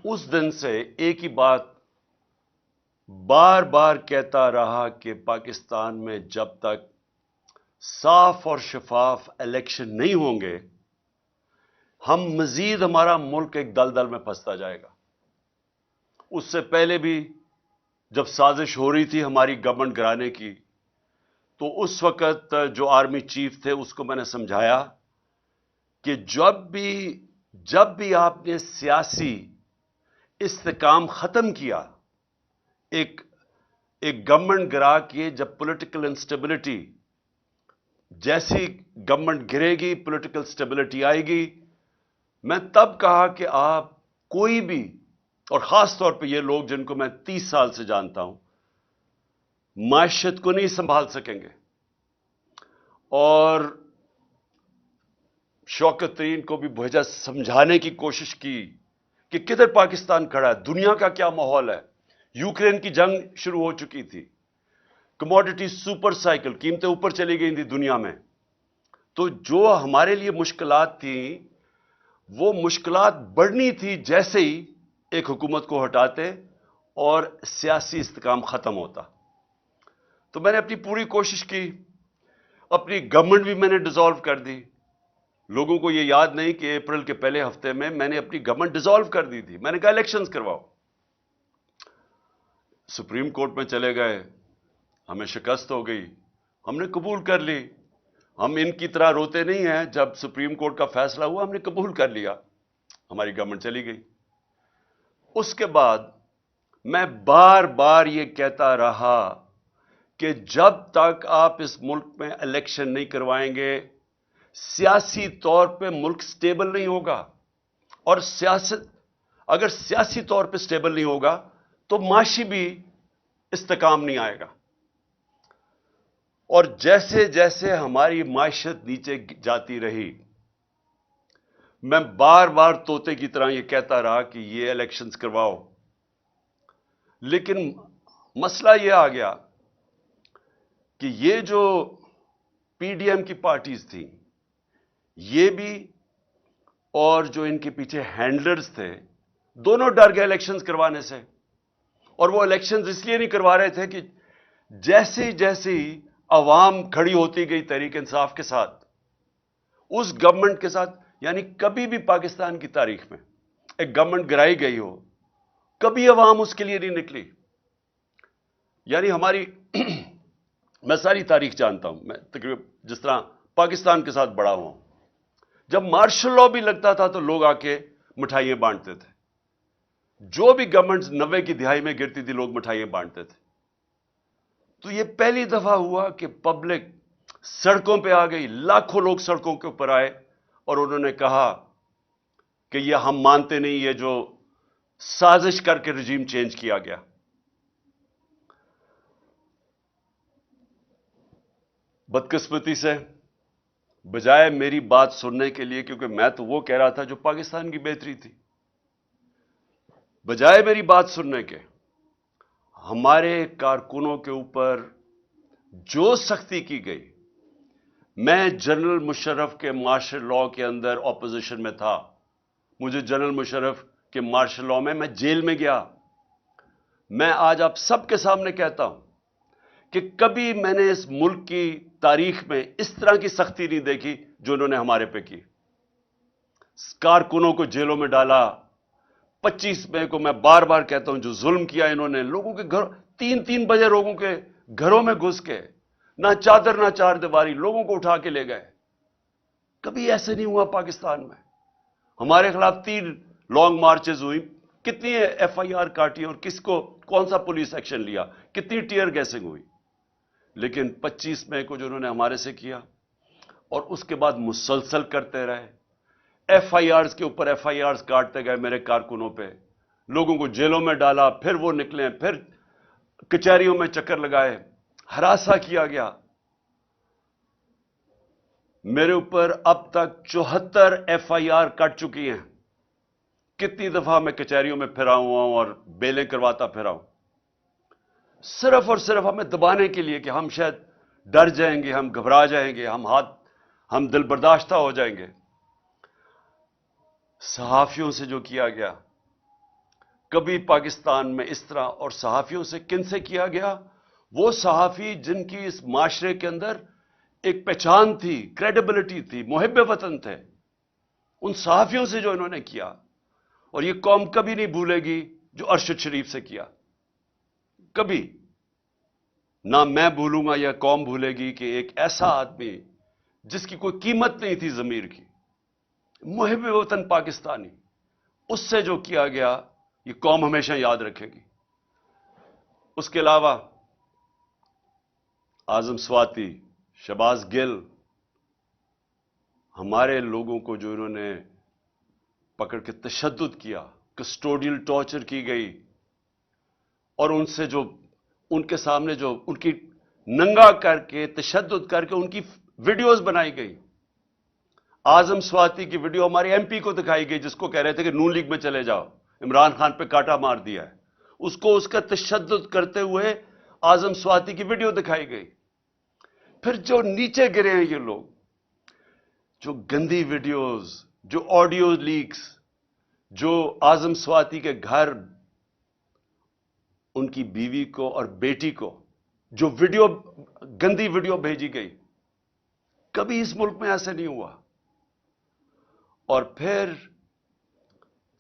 اس دن سے ایک ہی بات بار بار کہتا رہا کہ پاکستان میں جب تک صاف اور شفاف الیکشن نہیں ہوں گے ہم مزید ہمارا ملک ایک دلدل میں پھنستا جائے گا۔ اس سے پہلے بھی جب سازش ہو رہی تھی ہماری گورنمنٹ گرانے کی، تو اس وقت جو آرمی چیف تھے اس کو میں نے سمجھایا کہ جب بھی آپ نے سیاسی استحکام ختم کیا، ایک گورنمنٹ گرا کے جب پولیٹیکل انسٹیبلٹی، جیسی گورنمنٹ گرے گی پولیٹیکل اسٹیبلٹی آئے گی، میں تب کہا کہ آپ کوئی بھی، اور خاص طور پہ یہ لوگ جن کو میں 30 سال سے جانتا ہوں، معیشت کو نہیں سنبھال سکیں گے۔ اور شوکت ترین کو بھی بھیجا، سمجھانے کی کوشش کی کہ کدھر پاکستان کھڑا ہے، دنیا کا کیا ماحول ہے۔ یوکرین کی جنگ شروع ہو چکی تھی، کموڈٹی سپر سائیکل، قیمتیں اوپر چلی گئی تھی دنیا میں۔ تو جو ہمارے لیے مشکلات تھیں، وہ مشکلات بڑھنی تھی جیسے ہی ایک حکومت کو ہٹاتے اور سیاسی استحکام ختم ہوتا۔ تو میں نے اپنی پوری کوشش کی، اپنی گورنمنٹ بھی میں نے ڈیزالو کر دی۔ لوگوں کو یہ یاد نہیں کہ اپریل کے پہلے ہفتے میں نے اپنی گورنمنٹ ڈیزالو کر دی تھی۔ میں نے کہا الیکشنز کرواؤ۔ سپریم کورٹ میں چلے گئے، ہمیں شکست ہو گئی، ہم نے قبول کر لی۔ ہم ان کی طرح روتے نہیں ہیں، جب سپریم کورٹ کا فیصلہ ہوا ہم نے قبول کر لیا، ہماری گورنمنٹ چلی گئی۔ اس کے بعد میں بار بار یہ کہتا رہا کہ جب تک آپ اس ملک میں الیکشن نہیں کروائیں گے، سیاسی طور پہ ملک سٹیبل نہیں ہوگا، اور اگر سیاسی طور پہ سٹیبل نہیں ہوگا تو معاشی بھی استحکام نہیں آئے گا۔ اور جیسے جیسے ہماری معیشت نیچے جاتی رہی، میں بار بار طوطے کی طرح یہ کہتا رہا کہ یہ الیکشنز کرواؤ۔ لیکن مسئلہ یہ آ گیا کہ یہ جو پی ڈی ایم کی پارٹیز تھیں، یہ بھی اور جو ان کے پیچھے ہینڈلرز تھے، دونوں ڈر گئے الیکشنز کروانے سے۔ اور وہ الیکشنز اس لیے نہیں کروا رہے تھے کہ جیسے جیسے عوام کھڑی ہوتی گئی تحریک انصاف کے ساتھ، اس گورنمنٹ کے ساتھ، یعنی کبھی بھی پاکستان کی تاریخ میں ایک گورنمنٹ گرائی گئی ہو، کبھی عوام اس کے لیے نہیں نکلی۔ یعنی ہماری میں ساری تاریخ جانتا ہوں، میں تقریباً جس طرح پاکستان کے ساتھ بڑا ہوں، جب مارشل لاء بھی لگتا تھا تو لوگ آ کے مٹھائیاں بانٹتے تھے۔ جو بھی گورنمنٹ 90 کی دہائی میں گرتی تھی لوگ مٹھائیاں بانٹتے تھے۔ تو یہ پہلی دفعہ ہوا کہ پبلک سڑکوں پہ آ گئی، لاکھوں لوگ سڑکوں کے اوپر آئے اور انہوں نے کہا کہ یہ ہم مانتے نہیں، یہ جو سازش کر کے رجیم چینج کیا گیا۔ بدقسمتی سے بجائے میری بات سننے کے لیے، کیونکہ میں تو وہ کہہ رہا تھا جو پاکستان کی بہتری تھی، بجائے میری بات سننے کے ہمارے کارکنوں کے اوپر جو سختی کی گئی۔ میں جنرل مشرف کے مارشل لاء کے اندر اپوزیشن میں تھا، مجھے جنرل مشرف کے مارشل لاء میں جیل میں گیا۔ میں آج آپ سب کے سامنے کہتا ہوں کہ کبھی میں نے اس ملک کی تاریخ میں اس طرح کی سختی نہیں دیکھی جو انہوں نے ہمارے پہ کی۔ کارکنوں کو جیلوں میں ڈالا۔ 25 مئی کو میں بار بار کہتا ہوں جو ظلم کیا انہوں نے، لوگوں کے گھر 3 بجے لوگوں کے گھروں میں گھس کے، نہ چادر نہ چار دیواری، لوگوں کو اٹھا کے لے گئے۔ کبھی ایسے نہیں ہوا پاکستان میں۔ ہمارے خلاف 3 لانگ مارچز ہوئی، کتنی ایف آئی آر کاٹی اور کس کو کون سا پولیس ایکشن لیا، کتنی ٹیئر گیسنگ ہوئی۔ لیکن 25 مئی کو جو انہوں نے ہمارے سے کیا، اور اس کے بعد مسلسل کرتے رہے، ایف آئی آرز کے اوپر ایف آئی آرز کاٹتے گئے میرے کارکنوں پہ، لوگوں کو جیلوں میں ڈالا، پھر وہ نکلے، پھر کچہریوں میں چکر لگائے، ہراساں کیا گیا۔ میرے اوپر اب تک 74 ایف آئی آر کٹ چکی ہیں۔ کتنی دفعہ میں کچہریوں میں پھرا ہوا ہوں اور بیلیں کرواتا پھرا ہوں، صرف اور صرف ہمیں دبانے کے لیے کہ ہم شاید ڈر جائیں گے، ہم گھبرا جائیں گے، ہم دل برداشتہ ہو جائیں گے۔ صحافیوں سے جو کیا گیا، کبھی پاکستان میں اس طرح اور صحافیوں سے کن سے کیا گیا؟ وہ صحافی جن کی اس معاشرے کے اندر ایک پہچان تھی، کریڈیبلٹی تھی، محب وطن تھے، ان صحافیوں سے جو انہوں نے کیا. اور یہ قوم کبھی نہیں بھولے گی جو ارشد شریف سے کیا. کبھی نہ میں بھولوں گا یا قوم بھولے گی کہ ایک ایسا آدمی جس کی کوئی قیمت نہیں تھی ضمیر کی، محب وطن پاکستانی، اس سے جو کیا گیا یہ قوم ہمیشہ یاد رکھے گی. اس کے علاوہ اعظم سواتی، شہباز گل، ہمارے لوگوں کو جو انہوں نے پکڑ کے تشدد کیا، کسٹوڈیل ٹارچر کی گئی، اور ان سے جو ان کے سامنے جو ان کی ننگا کر کے تشدد کر کے ان کی ویڈیوز بنائی گئی. اعظم سواتی کی ویڈیو ہمارے ایم پی کو دکھائی گئی جس کو کہہ رہے تھے کہ نون لیگ میں چلے جاؤ، عمران خان پہ کاٹا مار دیا ہے. اس کو اس کا تشدد کرتے ہوئے اعظم سواتی کی ویڈیو دکھائی گئی. پھر جو نیچے گرے ہیں یہ لوگ، جو گندی ویڈیوز، جو آڈیو لیکس، جو اعظم سواتی کے گھر ان کی بیوی کو اور بیٹی کو جو ویڈیو، گندی ویڈیو بھیجی گئی، کبھی اس ملک میں ایسے نہیں ہوا. اور پھر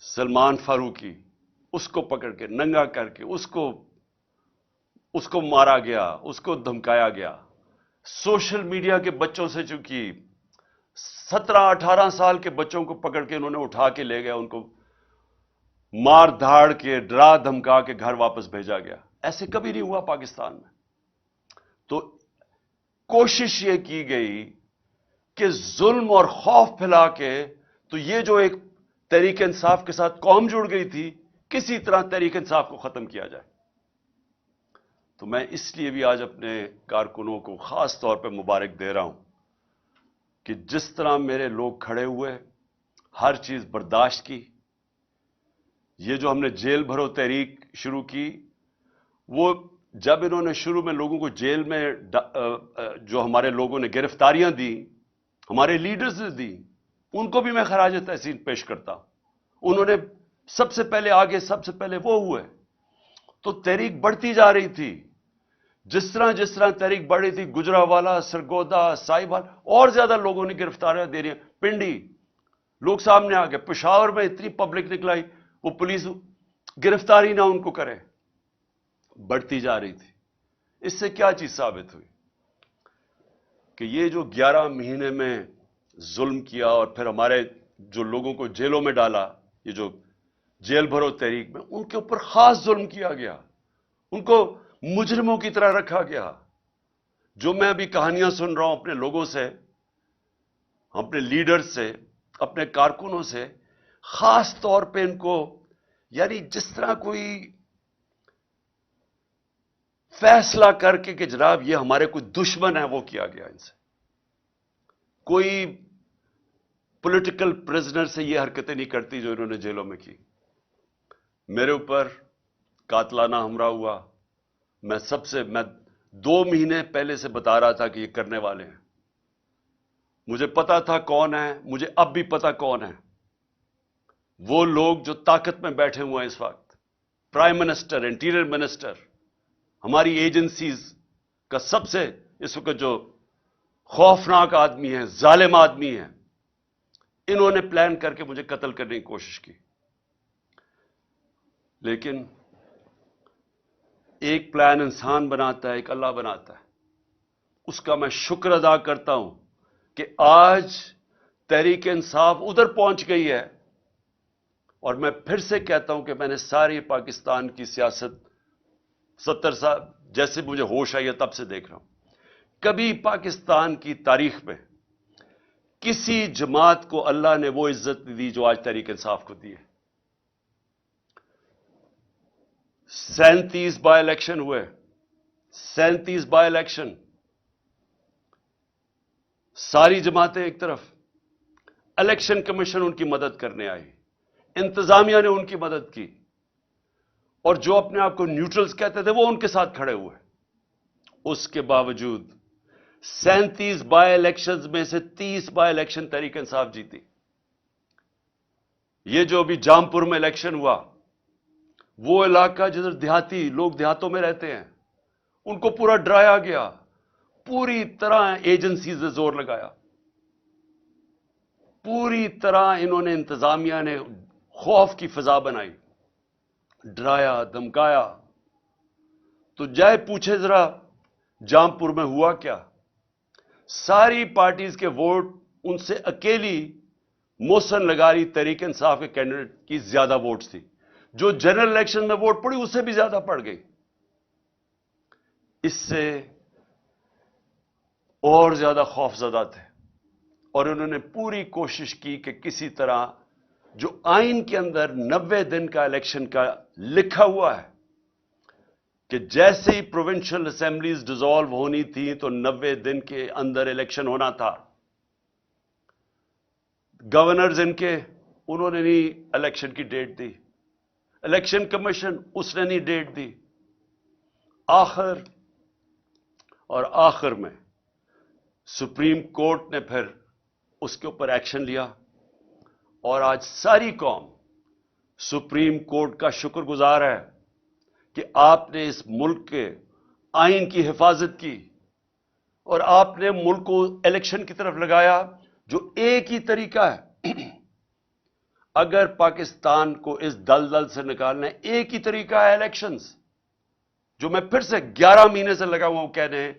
سلمان فاروقی، اس کو پکڑ کے ننگا کر کے اس کو مارا گیا، اس کو دھمکایا گیا. سوشل میڈیا کے بچوں سے چونکہ 17-18 سال کے بچوں کو پکڑ کے انہوں نے اٹھا کے لے گیا، ان کو مار دھاڑ کے ڈرا دھمکا کے گھر واپس بھیجا گیا. ایسے کبھی نہیں ہوا پاکستان میں. تو کوشش یہ کی گئی کہ ظلم اور خوف پھیلا کے، تو یہ جو ایک تحریک انصاف کے ساتھ قوم جڑ گئی تھی، کسی طرح تحریک انصاف کو ختم کیا جائے. تو میں اس لیے بھی آج اپنے کارکنوں کو خاص طور پہ مبارک دے رہا ہوں کہ جس طرح میرے لوگ کھڑے ہوئے، ہر چیز برداشت کی. یہ جو ہم نے جیل بھرو تحریک شروع کی، وہ جب انہوں نے شروع میں لوگوں کو جیل میں جو ہمارے لوگوں نے گرفتاریاں دی، ہمارے لیڈرز نے دی، ان کو بھی میں خراج تحسین پیش کرتا ہوں. انہوں نے سب سے پہلے آگے، سب سے پہلے وہ ہوئے. تو تحریک بڑھتی جا رہی تھی. جس طرح تحریک بڑھ رہی تھی، گجرانوالہ، سرگودا، سائبال، اور زیادہ لوگوں نے گرفتاریاں دے رہی ہیں. پنڈی لوگ سامنے آ گئے. پشاور میں اتنی پبلک نکلائی، وہ پولیس گرفتاری نہ ان کو کرے. بڑھتی جا رہی تھی. اس سے کیا چیز ثابت ہوئی کہ یہ جو 11 مہینے میں ظلم کیا اور پھر ہمارے جو لوگوں کو جیلوں میں ڈالا، یہ جو جیل بھرو تحریک میں، ان کے اوپر خاص ظلم کیا گیا. ان کو مجرموں کی طرح رکھا گیا. جو میں ابھی کہانیاں سن رہا ہوں اپنے لوگوں سے، اپنے لیڈر سے، اپنے کارکنوں سے، خاص طور پہ ان کو، یعنی جس طرح کوئی فیصلہ کر کے کہ جناب یہ ہمارے کوئی دشمن ہے، وہ کیا گیا ان سے. کوئی پولیٹیکل پرزنر سے یہ حرکتیں نہیں کرتی جو انہوں نے جیلوں میں کی. میرے اوپر قاتلانہ حملہ ہوا. میں 2 مہینے پہلے سے بتا رہا تھا کہ یہ کرنے والے ہیں. مجھے پتا تھا کون ہے، مجھے اب بھی پتا کون ہے. وہ لوگ جو طاقت میں بیٹھے ہوئے ہیں اس وقت، پرائم منسٹر، انٹیریئر منسٹر، ہماری ایجنسیز کا سب سے اس وقت جو خوفناک آدمی ہے، ظالم آدمی ہے، انہوں نے پلان کر کے مجھے قتل کرنے کی کوشش کی. لیکن ایک پلان انسان بناتا ہے، ایک اللہ بناتا ہے. اس کا میں شکر ادا کرتا ہوں کہ آج تحریک انصاف ادھر پہنچ گئی ہے. اور میں پھر سے کہتا ہوں کہ میں نے ساری پاکستان کی سیاست 70 سال جیسے مجھے ہوش آئی ہے تب سے دیکھ رہا ہوں. کبھی پاکستان کی تاریخ میں کسی جماعت کو اللہ نے وہ عزت دی جو آج تحریک انصاف کو دی ہے. 37 بائی الیکشن ہوئے، 37 بائی الیکشن. ساری جماعتیں ایک طرف، الیکشن کمیشن ان کی مدد کرنے آئی، انتظامیہ نے ان کی مدد کی، اور جو اپنے آپ کو نیوٹرلز کہتے تھے وہ ان کے ساتھ کھڑے ہوئے. اس کے باوجود 37 بائی الیکشنز میں سے 30 بائی الیکشن تحریک انصاف جیتی. یہ جو ابھی جام پور میں الیکشن ہوا، وہ علاقہ جدھر دیہاتی لوگ دیہاتوں میں رہتے ہیں ان کو پورا ڈرایا گیا، پوری طرح ایجنسیز نے زور لگایا، پوری طرح انہوں نے انتظامیہ نے خوف کی فضا بنائی، ڈرایا دھمکایا۔ تو جائے پوچھے ذرا جام پور میں ہوا کیا؟ ساری پارٹیز کے ووٹ ان سے اکیلی محسن لغاری تحریک انصاف کے کینڈیڈیٹ کی زیادہ ووٹس تھی، جو جنرل الیکشن میں ووٹ پڑی اس سے بھی زیادہ پڑ گئی۔ اس سے اور زیادہ خوف زدہ تھے، اور انہوں نے پوری کوشش کی کہ کسی طرح جو آئین کے اندر 90 دن کا الیکشن کا لکھا ہوا ہے کہ جیسے ہی پروونشل اسمبلیز ڈیزالو ہونی تھی تو 90 دن کے اندر الیکشن ہونا تھا۔ گورنرز ان کے انہوں نے نہیں الیکشن کی ڈیٹ دی، الیکشن کمیشن اس نے نہیں ڈیٹ دی۔ آخر میں سپریم کورٹ نے پھر اس کے اوپر ایکشن لیا، اور آج ساری قوم سپریم کورٹ کا شکر گزار ہے کہ آپ نے اس ملک کے آئین کی حفاظت کی، اور آپ نے ملک کو الیکشن کی طرف لگایا جو ایک ہی طریقہ ہے۔ اگر پاکستان کو اس دلدل سے نکالنا ہے، ایک ہی طریقہ ہے الیکشنز، جو میں پھر سے 11 مہینے سے لگا ہوا ہوں کہنے ہیں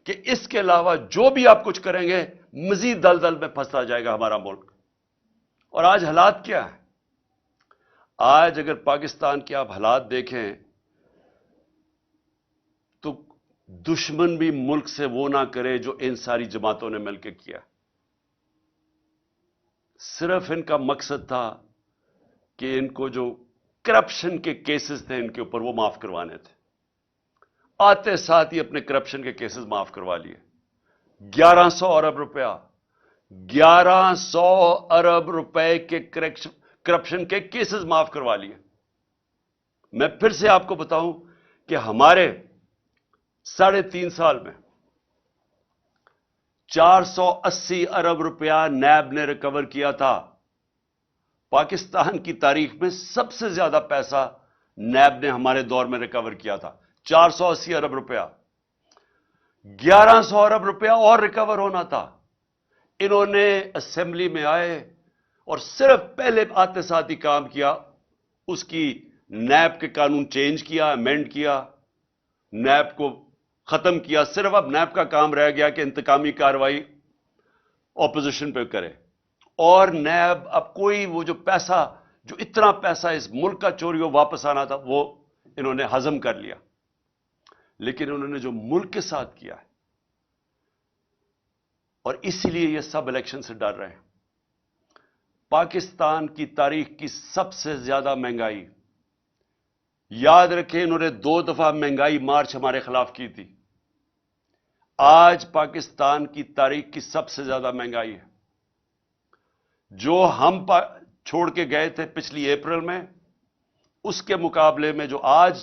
کہ اس کے علاوہ جو بھی آپ کچھ کریں گے مزید دلدل میں پھنستا جائے گا ہمارا ملک۔ اور آج حالات کیا ہیں؟ آج اگر پاکستان کے آپ حالات دیکھیں تو دشمن بھی ملک سے وہ نہ کرے جو ان ساری جماعتوں نے مل کے کیا۔ صرف ان کا مقصد تھا کہ ان کو جو کرپشن کے کیسز تھے ان کے اوپر وہ معاف کروانے تھے، آتے ساتھ ہی اپنے کرپشن کے کیسز معاف کروا لیے۔ 1100 ارب روپیہ 1100 ارب روپے کے کرپشن کے کیسز معاف کروا لیے۔ میں پھر سے آپ کو بتاؤں کہ ہمارے 3.5 سال میں 480 ارب روپیہ نیب نے ریکور کیا تھا۔ پاکستان کی تاریخ میں سب سے زیادہ پیسہ نیب نے ہمارے دور میں ریکور کیا تھا، 480 ارب روپیہ۔ 1100 ارب روپیہ اور ریکور ہونا تھا۔ انہوں نے اسمبلی میں آئے اور صرف پہلے آتے ساتھ ہی کام کیا، اس کی نیب کے قانون چینج کیا، امینڈ کیا، نیب کو ختم کیا۔ صرف اب نیب کا کام رہ گیا کہ انتقامی کارروائی اپوزیشن پہ کرے، اور نیب اب کوئی وہ جو پیسہ، جو اتنا پیسہ اس ملک کا چوری ہو واپس آنا تھا، وہ انہوں نے ہضم کر لیا۔ لیکن انہوں نے جو ملک کے ساتھ کیا ہے، اور اسی لیے یہ سب الیکشن سے ڈر رہے ہیں۔ پاکستان کی تاریخ کی سب سے زیادہ مہنگائی، یاد رکھیں انہوں نے 2 دفعہ مہنگائی مارچ ہمارے خلاف کی تھی۔ آج پاکستان کی تاریخ کی سب سے زیادہ مہنگائی ہے۔ جو ہم چھوڑ کے گئے تھے پچھلی اپریل میں، اس کے مقابلے میں جو آج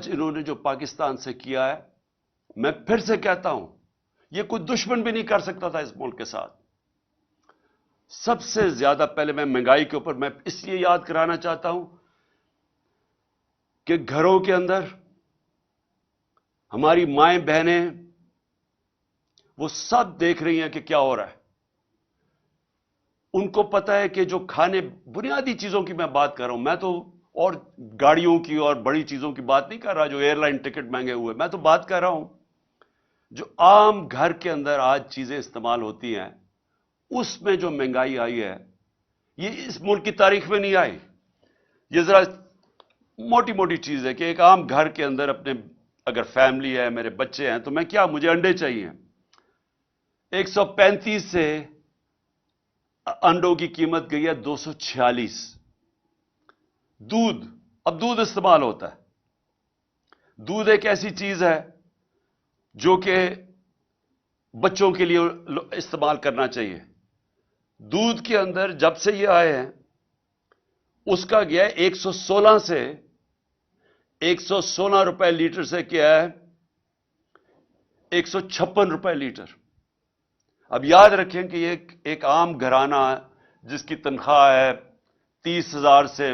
انہوں نے جو پاکستان سے کیا ہے، میں پھر سے کہتا ہوں یہ کوئی دشمن بھی نہیں کر سکتا تھا اس ملک کے ساتھ۔ سب سے زیادہ پہلے میں مہنگائی کے اوپر میں اس لیے یاد کرانا چاہتا ہوں کہ گھروں کے اندر ہماری مائیں بہنیں وہ سب دیکھ رہی ہیں کہ کیا ہو رہا ہے۔ ان کو پتا ہے کہ جو کھانے، بنیادی چیزوں کی میں بات کر رہا ہوں، میں تو اور گاڑیوں کی اور بڑی چیزوں کی بات نہیں کر رہا جو ایئر لائن ٹکٹ مہنگے ہوئے، میں تو بات کر رہا ہوں جو عام گھر کے اندر آج چیزیں استعمال ہوتی ہیں، اس میں جو مہنگائی آئی ہے یہ اس ملک کی تاریخ میں نہیں آئی۔ یہ ذرا موٹی موٹی چیز ہے کہ ایک عام گھر کے اندر اپنے اگر فیملی ہے، میرے بچے ہیں، تو میں کیا، مجھے انڈے چاہیے، 135 سے انڈوں کی قیمت گئی ہے 246۔ دودھ، اب دودھ استعمال ہوتا ہے۔ دودھ ایک ایسی چیز ہے جو کہ بچوں کے لیے استعمال کرنا چاہیے۔ دودھ کے اندر جب سے یہ آئے ہیں اس کا گیا ہے 116 سے 116 روپے لیٹر سے کیا ہے 156 روپے لیٹر۔ اب یاد رکھیں کہ یہ ایک عام گھرانہ جس کی تنخواہ ہے 30,000 سے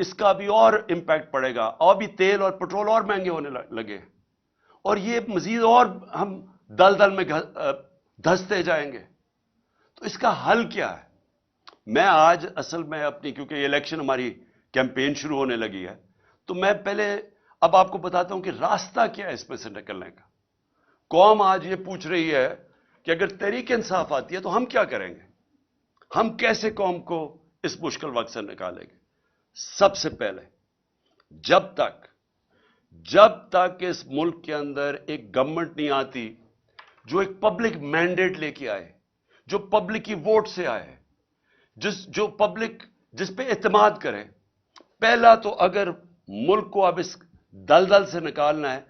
اس کا بھی اور امپیکٹ پڑے گا، اور بھی تیل اور پٹرول اور مہنگے ہونے لگے، اور یہ مزید اور ہم دلدل میں دھستے جائیں گے. تو اس کا حل کیا ہے؟ میں آج اصل میں اپنی، کیونکہ یہ الیکشن ہماری کیمپین شروع ہونے لگی ہے، تو میں پہلے اب آپ کو بتاتا ہوں کہ راستہ کیا ہے اس میں سے نکلنے کا. قوم آج یہ پوچھ رہی ہے کہ اگر تحریک انصاف آتی ہے تو ہم کیا کریں گے، ہم کیسے قوم کو اس مشکل وقت سے نکالیں گے. سب سے پہلے جب تک اس ملک کے اندر ایک گورنمنٹ نہیں آتی جو ایک پبلک مینڈیٹ لے کے آئے، جو پبلک کی ووٹ سے آئے، جو پبلک جس پہ اعتماد کرے. پہلا تو اگر ملک کو اب اس دلدل سے نکالنا ہے،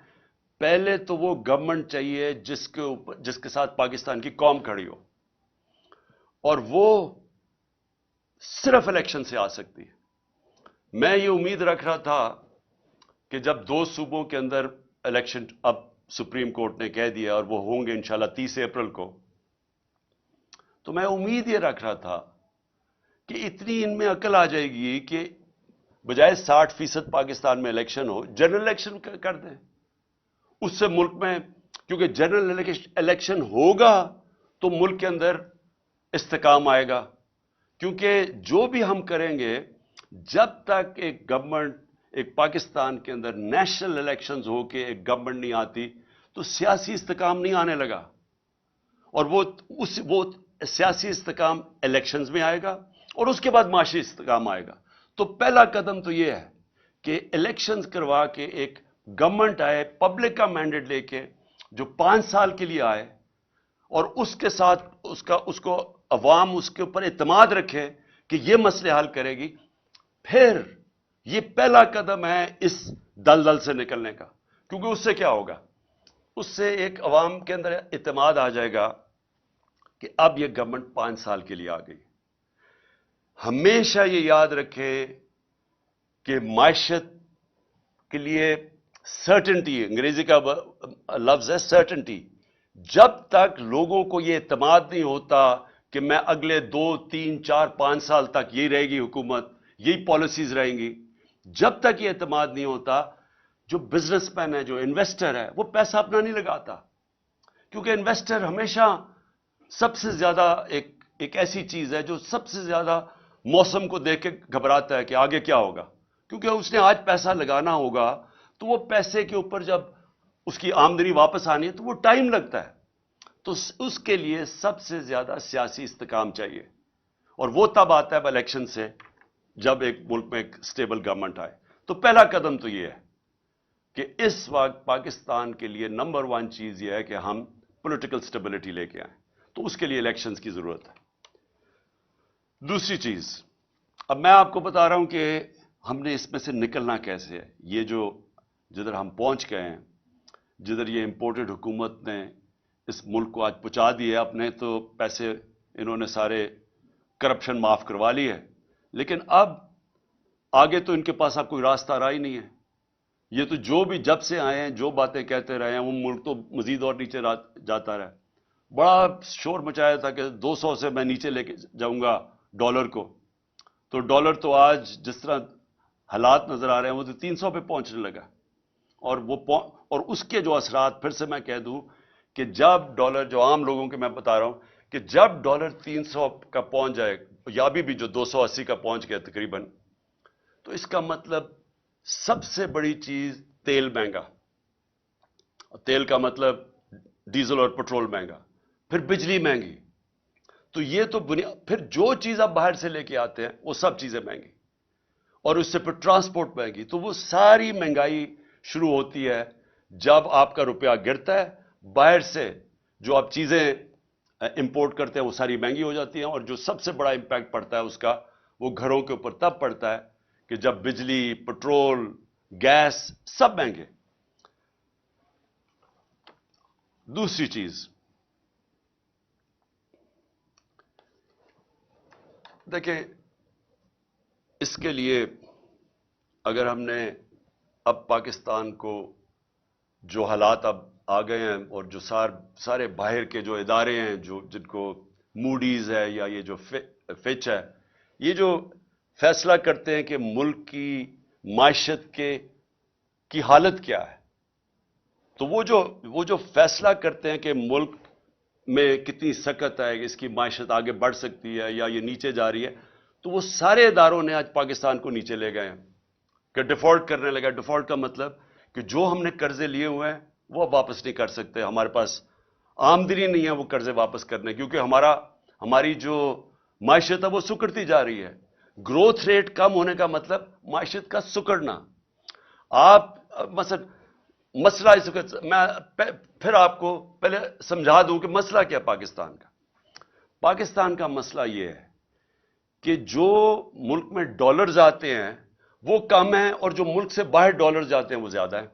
پہلے تو وہ گورنمنٹ چاہیے جس کے ساتھ پاکستان کی قوم کھڑی ہو، اور وہ صرف الیکشن سے آ سکتی ہے. میں یہ امید رکھ رہا تھا کہ جب 2 صوبوں کے اندر الیکشن اب سپریم کورٹ نے کہہ دیا اور وہ ہوں گے انشاءاللہ 30 اپریل کو، تو میں امید یہ رکھ رہا تھا کہ اتنی ان میں عقل آ جائے گی کہ بجائے 60% پاکستان میں الیکشن ہو، جنرل الیکشن کر دیں. اس سے ملک میں، کیونکہ جنرل الیکشن ہوگا تو ملک کے اندر استحکام آئے گا. کیونکہ جو بھی ہم کریں گے، جب تک ایک گورنمنٹ، ایک پاکستان کے اندر نیشنل الیکشنز ہو کے ایک گورنمنٹ نہیں آتی، تو سیاسی استحکام نہیں آنے لگا. اور وہ سیاسی استحکام الیکشنز میں آئے گا اور اس کے بعد معاشی استحکام آئے گا. تو پہلا قدم تو یہ ہے کہ الیکشنز کروا کے ایک گورنمنٹ آئے پبلک کا مینڈیٹ لے کے، جو 5 سال کے لیے آئے، اور اس کے ساتھ اس کو عوام اس کے اوپر اعتماد رکھے کہ یہ مسئلے حل کرے گی. پھر یہ پہلا قدم ہے اس دلدل سے نکلنے کا. کیونکہ اس سے کیا ہوگا؟ اس سے ایک عوام کے اندر اعتماد آ جائے گا کہ اب یہ گورنمنٹ 5 سال کے لیے آ گئی. ہمیشہ یہ یاد رکھے کہ معیشت کے لیے سرٹنٹی، انگریزی کا لفظ ہے سرٹنٹی. جب تک لوگوں کو یہ اعتماد نہیں ہوتا کہ میں اگلے 2 3 4 5 سال تک یہ رہے گی حکومت، یہی پالیسیز رہیں گی، جب تک یہ اعتماد نہیں ہوتا، جو بزنس مین ہے، جو انویسٹر ہے، وہ پیسہ اپنا نہیں لگاتا. کیونکہ انویسٹر ہمیشہ سب سے زیادہ ایک ایسی چیز ہے جو سب سے زیادہ موسم کو دیکھ کے گھبراتا ہے کہ آگے کیا ہوگا. کیونکہ اس نے آج پیسہ لگانا ہوگا تو وہ پیسے کے اوپر جب اس کی آمدنی واپس آنی ہے تو وہ ٹائم لگتا ہے. تو اس کے لیے سب سے زیادہ سیاسی استحکام چاہیے، اور وہ تب آتا ہے الیکشن سے، جب ایک ملک میں ایک سٹیبل گورنمنٹ آئے. تو پہلا قدم تو یہ ہے کہ اس وقت پاکستان کے لیے نمبر 1 چیز یہ ہے کہ ہم پولیٹیکل سٹیبلٹی لے کے آئیں. تو اس کے لیے الیکشنز کی ضرورت ہے. دوسری چیز، اب میں آپ کو بتا رہا ہوں کہ ہم نے اس میں سے نکلنا کیسے ہے. یہ جدھر ہم پہنچ گئے ہیں، جدھر یہ امپورٹڈ حکومت نے اس ملک کو آج پہنچا دیے، اپنے تو پیسے انہوں نے سارے کرپشن معاف کروا لی ہے، لیکن اب آگے تو ان کے پاس اب کوئی راستہ رہا ہی نہیں ہے. یہ تو جو بھی جب سے آئے ہیں جو باتیں کہتے رہے ہیں، وہ ملک تو مزید اور نیچے جاتا رہا. بڑا شور مچایا تھا کہ 200 سے میں نیچے لے کے جاؤں گا ڈالر کو. تو ڈالر تو آج جس طرح حالات نظر آ رہے ہیں وہ تو 300 پہ پہنچنے لگا. اور اس کے جو اثرات، پھر سے میں کہہ دوں کہ جب ڈالر، جو عام لوگوں کے میں بتا رہا ہوں کہ جب ڈالر 300 کا پہنچ جائے، یا ابھی بھی جو 280 کا پہنچ گیا تقریباً، تو اس کا مطلب سب سے بڑی چیز تیل مہنگا. تیل کا مطلب ڈیزل اور پٹرول مہنگا، پھر بجلی مہنگی. تو یہ تو پھر جو چیز آپ باہر سے لے کے آتے ہیں وہ سب چیزیں مہنگی، اور اس سے پھر ٹرانسپورٹ مہنگی. تو وہ ساری مہنگائی شروع ہوتی ہے جب آپ کا روپیہ گرتا ہے. باہر سے جو آپ چیزیں امپورٹ کرتے ہیں وہ ساری مہنگی ہو جاتی ہیں، اور جو سب سے بڑا امپیکٹ پڑتا ہے اس کا، وہ گھروں کے اوپر تب پڑتا ہے کہ جب بجلی، پٹرول، گیس سب مہنگے. دوسری چیز دیکھیں، اس کے لیے اگر ہم نے اب پاکستان کو جو حالات اب آ گئے ہیں، اور جو سارے باہر کے جو ادارے ہیں، جن کو موڈیز ہے یا یہ جو فچ ہے، یہ جو فیصلہ کرتے ہیں کہ ملک کی معیشت کی حالت کیا ہے، تو وہ جو فیصلہ کرتے ہیں کہ ملک میں کتنی سکت ہے، اس کی معیشت آگے بڑھ سکتی ہے یا یہ نیچے جا رہی ہے، تو وہ سارے اداروں نے آج پاکستان کو نیچے لے گئے ہیں کہ ڈیفالٹ کرنے لگا. ڈیفالٹ کا مطلب کہ جو ہم نے قرضے لیے ہوئے ہیں وہ اب واپس نہیں کر سکتے، ہمارے پاس آمدنی نہیں ہے وہ قرضے واپس کرنے، کیونکہ ہماری جو معیشت ہے وہ سکڑتی جا رہی ہے. گروتھ ریٹ کم ہونے کا مطلب معیشت کا سکڑنا. آپ مثلا مسئلہ اس وقت میں پھر آپ کو پہلے سمجھا دوں کہ مسئلہ کیا پاکستان کا. پاکستان کا مسئلہ یہ ہے کہ جو ملک میں ڈالرز آتے ہیں وہ کم ہیں اور جو ملک سے باہر ڈالرز جاتے ہیں وہ زیادہ ہیں.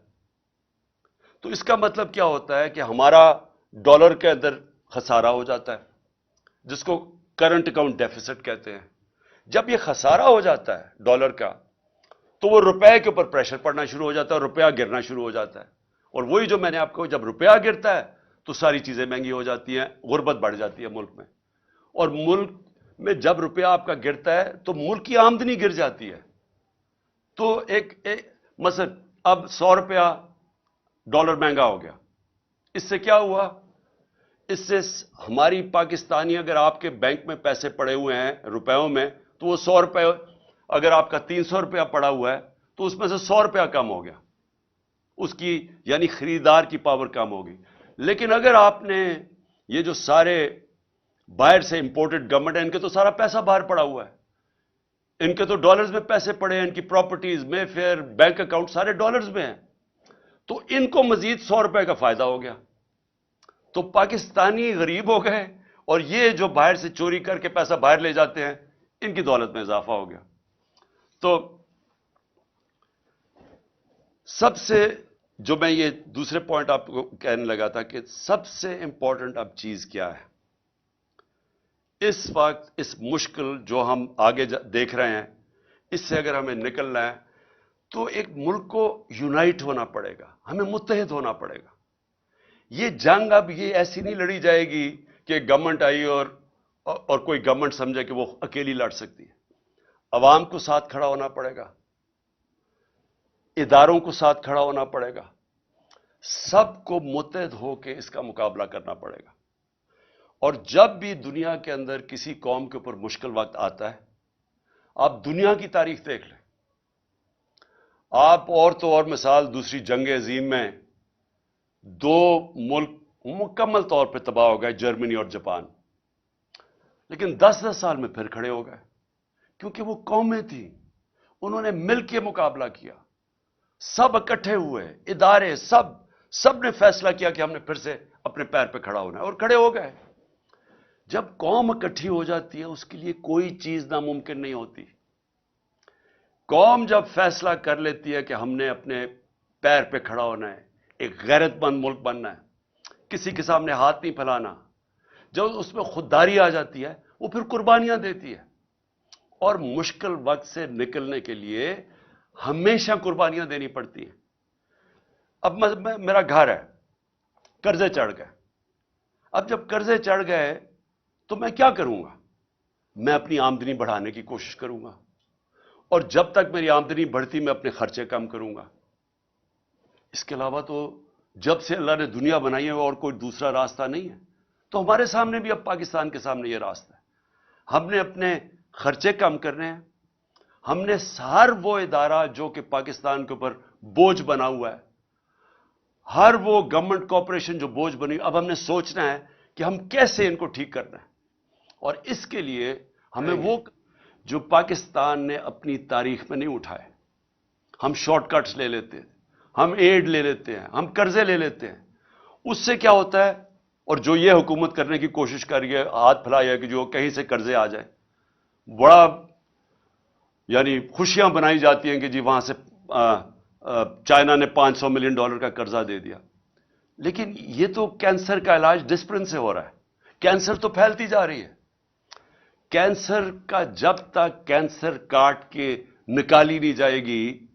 تو اس کا مطلب کیا ہوتا ہے کہ ہمارا ڈالر کے اندر خسارہ ہو جاتا ہے، جس کو کرنٹ اکاؤنٹ ڈیفیسٹ کہتے ہیں. جب یہ خسارہ ہو جاتا ہے ڈالر کا تو وہ روپے کے اوپر پریشر پڑنا شروع ہو جاتا ہے اور روپیہ گرنا شروع ہو جاتا ہے. اور وہی جو میں نے آپ کو، جب روپیہ گرتا ہے تو ساری چیزیں مہنگی ہو جاتی ہیں، غربت بڑھ جاتی ہے ملک میں. اور ملک میں جب روپیہ آپ کا گرتا ہے تو ملک کی آمدنی گر جاتی ہے. تو مثلا اب 100 روپیہ ڈالر مہنگا ہو گیا، اس سے کیا ہوا؟ اس سے ہماری پاکستانی، اگر آپ کے بینک میں پیسے پڑے ہوئے ہیں روپیوں میں تو وہ 100 روپے، اگر آپ کا 300 روپیہ پڑا ہوا ہے تو اس میں سے 100 روپیہ کم ہو گیا، اس کی یعنی خریدار کی پاور کم ہوگی. لیکن اگر آپ نے یہ جو سارے باہر سے امپورٹڈ گورنمنٹ ہے، ان کے تو سارا پیسہ باہر پڑا ہوا ہے، ان کے تو ڈالرز میں پیسے پڑے ہیں، ان کی پراپرٹیز میں فیر بینک اکاؤنٹ سارے ڈالرز میں ہیں، تو ان کو مزید 100 روپے کا فائدہ ہو گیا. تو پاکستانی غریب ہو گئے اور یہ جو باہر سے چوری کر کے پیسہ باہر لے جاتے ہیں ان کی دولت میں اضافہ ہو گیا. تو سب سے جو میں یہ دوسرے پوائنٹ آپ کو کہنے لگا تھا کہ سب سے امپورٹنٹ اب چیز کیا ہے اس وقت، اس مشکل جو ہم آگے دیکھ رہے ہیں، اس سے اگر ہمیں نکلنا ہے تو ایک ملک کو یونائٹ ہونا پڑے گا، ہمیں متحد ہونا پڑے گا. یہ جنگ اب یہ ایسی نہیں لڑی جائے گی کہ گورنمنٹ آئی اور کوئی گورنمنٹ سمجھے کہ وہ اکیلی لڑ سکتی ہے. عوام کو ساتھ کھڑا ہونا پڑے گا، اداروں کو ساتھ کھڑا ہونا پڑے گا، سب کو متحد ہو کے اس کا مقابلہ کرنا پڑے گا. اور جب بھی دنیا کے اندر کسی قوم کے اوپر مشکل وقت آتا ہے، آپ دنیا کی تاریخ دیکھ لیں، آپ اور تو اور مثال دوسری جنگ عظیم میں 2 ملک مکمل طور پہ تباہ ہو گئے، جرمنی اور جاپان، لیکن 10 سال میں پھر کھڑے ہو گئے، کیونکہ وہ قومیں تھیں، انہوں نے مل کے مقابلہ کیا، سب اکٹھے ہوئے، ادارے سب نے فیصلہ کیا کہ ہم نے پھر سے اپنے پیر پہ کھڑا ہونا ہے اور کھڑے ہو گئے. جب قوم اکٹھی ہو جاتی ہے اس کے لیے کوئی چیز ناممکن نہیں ہوتی. قوم جب فیصلہ کر لیتی ہے کہ ہم نے اپنے پیر پہ کھڑا ہونا ہے، ایک غیرت مند ملک بننا ہے، کسی کے سامنے ہاتھ نہیں پھیلانا، جب اس میں خودداری آ جاتی ہے وہ پھر قربانیاں دیتی ہے. اور مشکل وقت سے نکلنے کے لیے ہمیشہ قربانیاں دینی پڑتی ہیں. اب میرا گھر ہے، قرضے چڑھ گئے، اب جب قرضے چڑھ گئے تو میں کیا کروں گا؟ میں اپنی آمدنی بڑھانے کی کوشش کروں گا، اور جب تک میری آمدنی بڑھتی میں اپنے خرچے کم کروں گا. اس کے علاوہ تو جب سے اللہ نے دنیا بنائی ہے اور کوئی دوسرا راستہ نہیں ہے. تو ہمارے سامنے بھی اب پاکستان کے سامنے یہ راستہ ہے، ہم نے اپنے خرچے کم کرنے ہیں. ہم نے ہر وہ ادارہ جو کہ پاکستان کے اوپر بوجھ بنا ہوا ہے، ہر وہ گورنمنٹ کارپوریشن جو بوجھ بنی، اب ہم نے سوچنا ہے کہ ہم کیسے ان کو ٹھیک کرنا ہے. اور اس کے لیے ہمیں وہ جو پاکستان نے اپنی تاریخ میں نہیں اٹھائے، ہم شارٹ کٹس لے لیتے ہیں، ہم ایڈ لے لیتے ہیں، ہم قرضے لے لیتے ہیں. اس سے کیا ہوتا ہے، اور جو یہ حکومت کرنے کی کوشش کر رہی ہے، ہاتھ پھیلایا کہ جو کہیں سے قرضے آ جائیں، بڑا یعنی خوشیاں بنائی جاتی ہیں کہ جی وہاں سے چائنا نے $500 ملین کا قرضہ دے دیا. لیکن یہ تو کینسر کا علاج ڈسپرن سے ہو رہا ہے، کینسر تو پھیلتی جا رہی ہے. کینسر کا جب تک کینسر کاٹ کے نکالی نہیں جائے گی،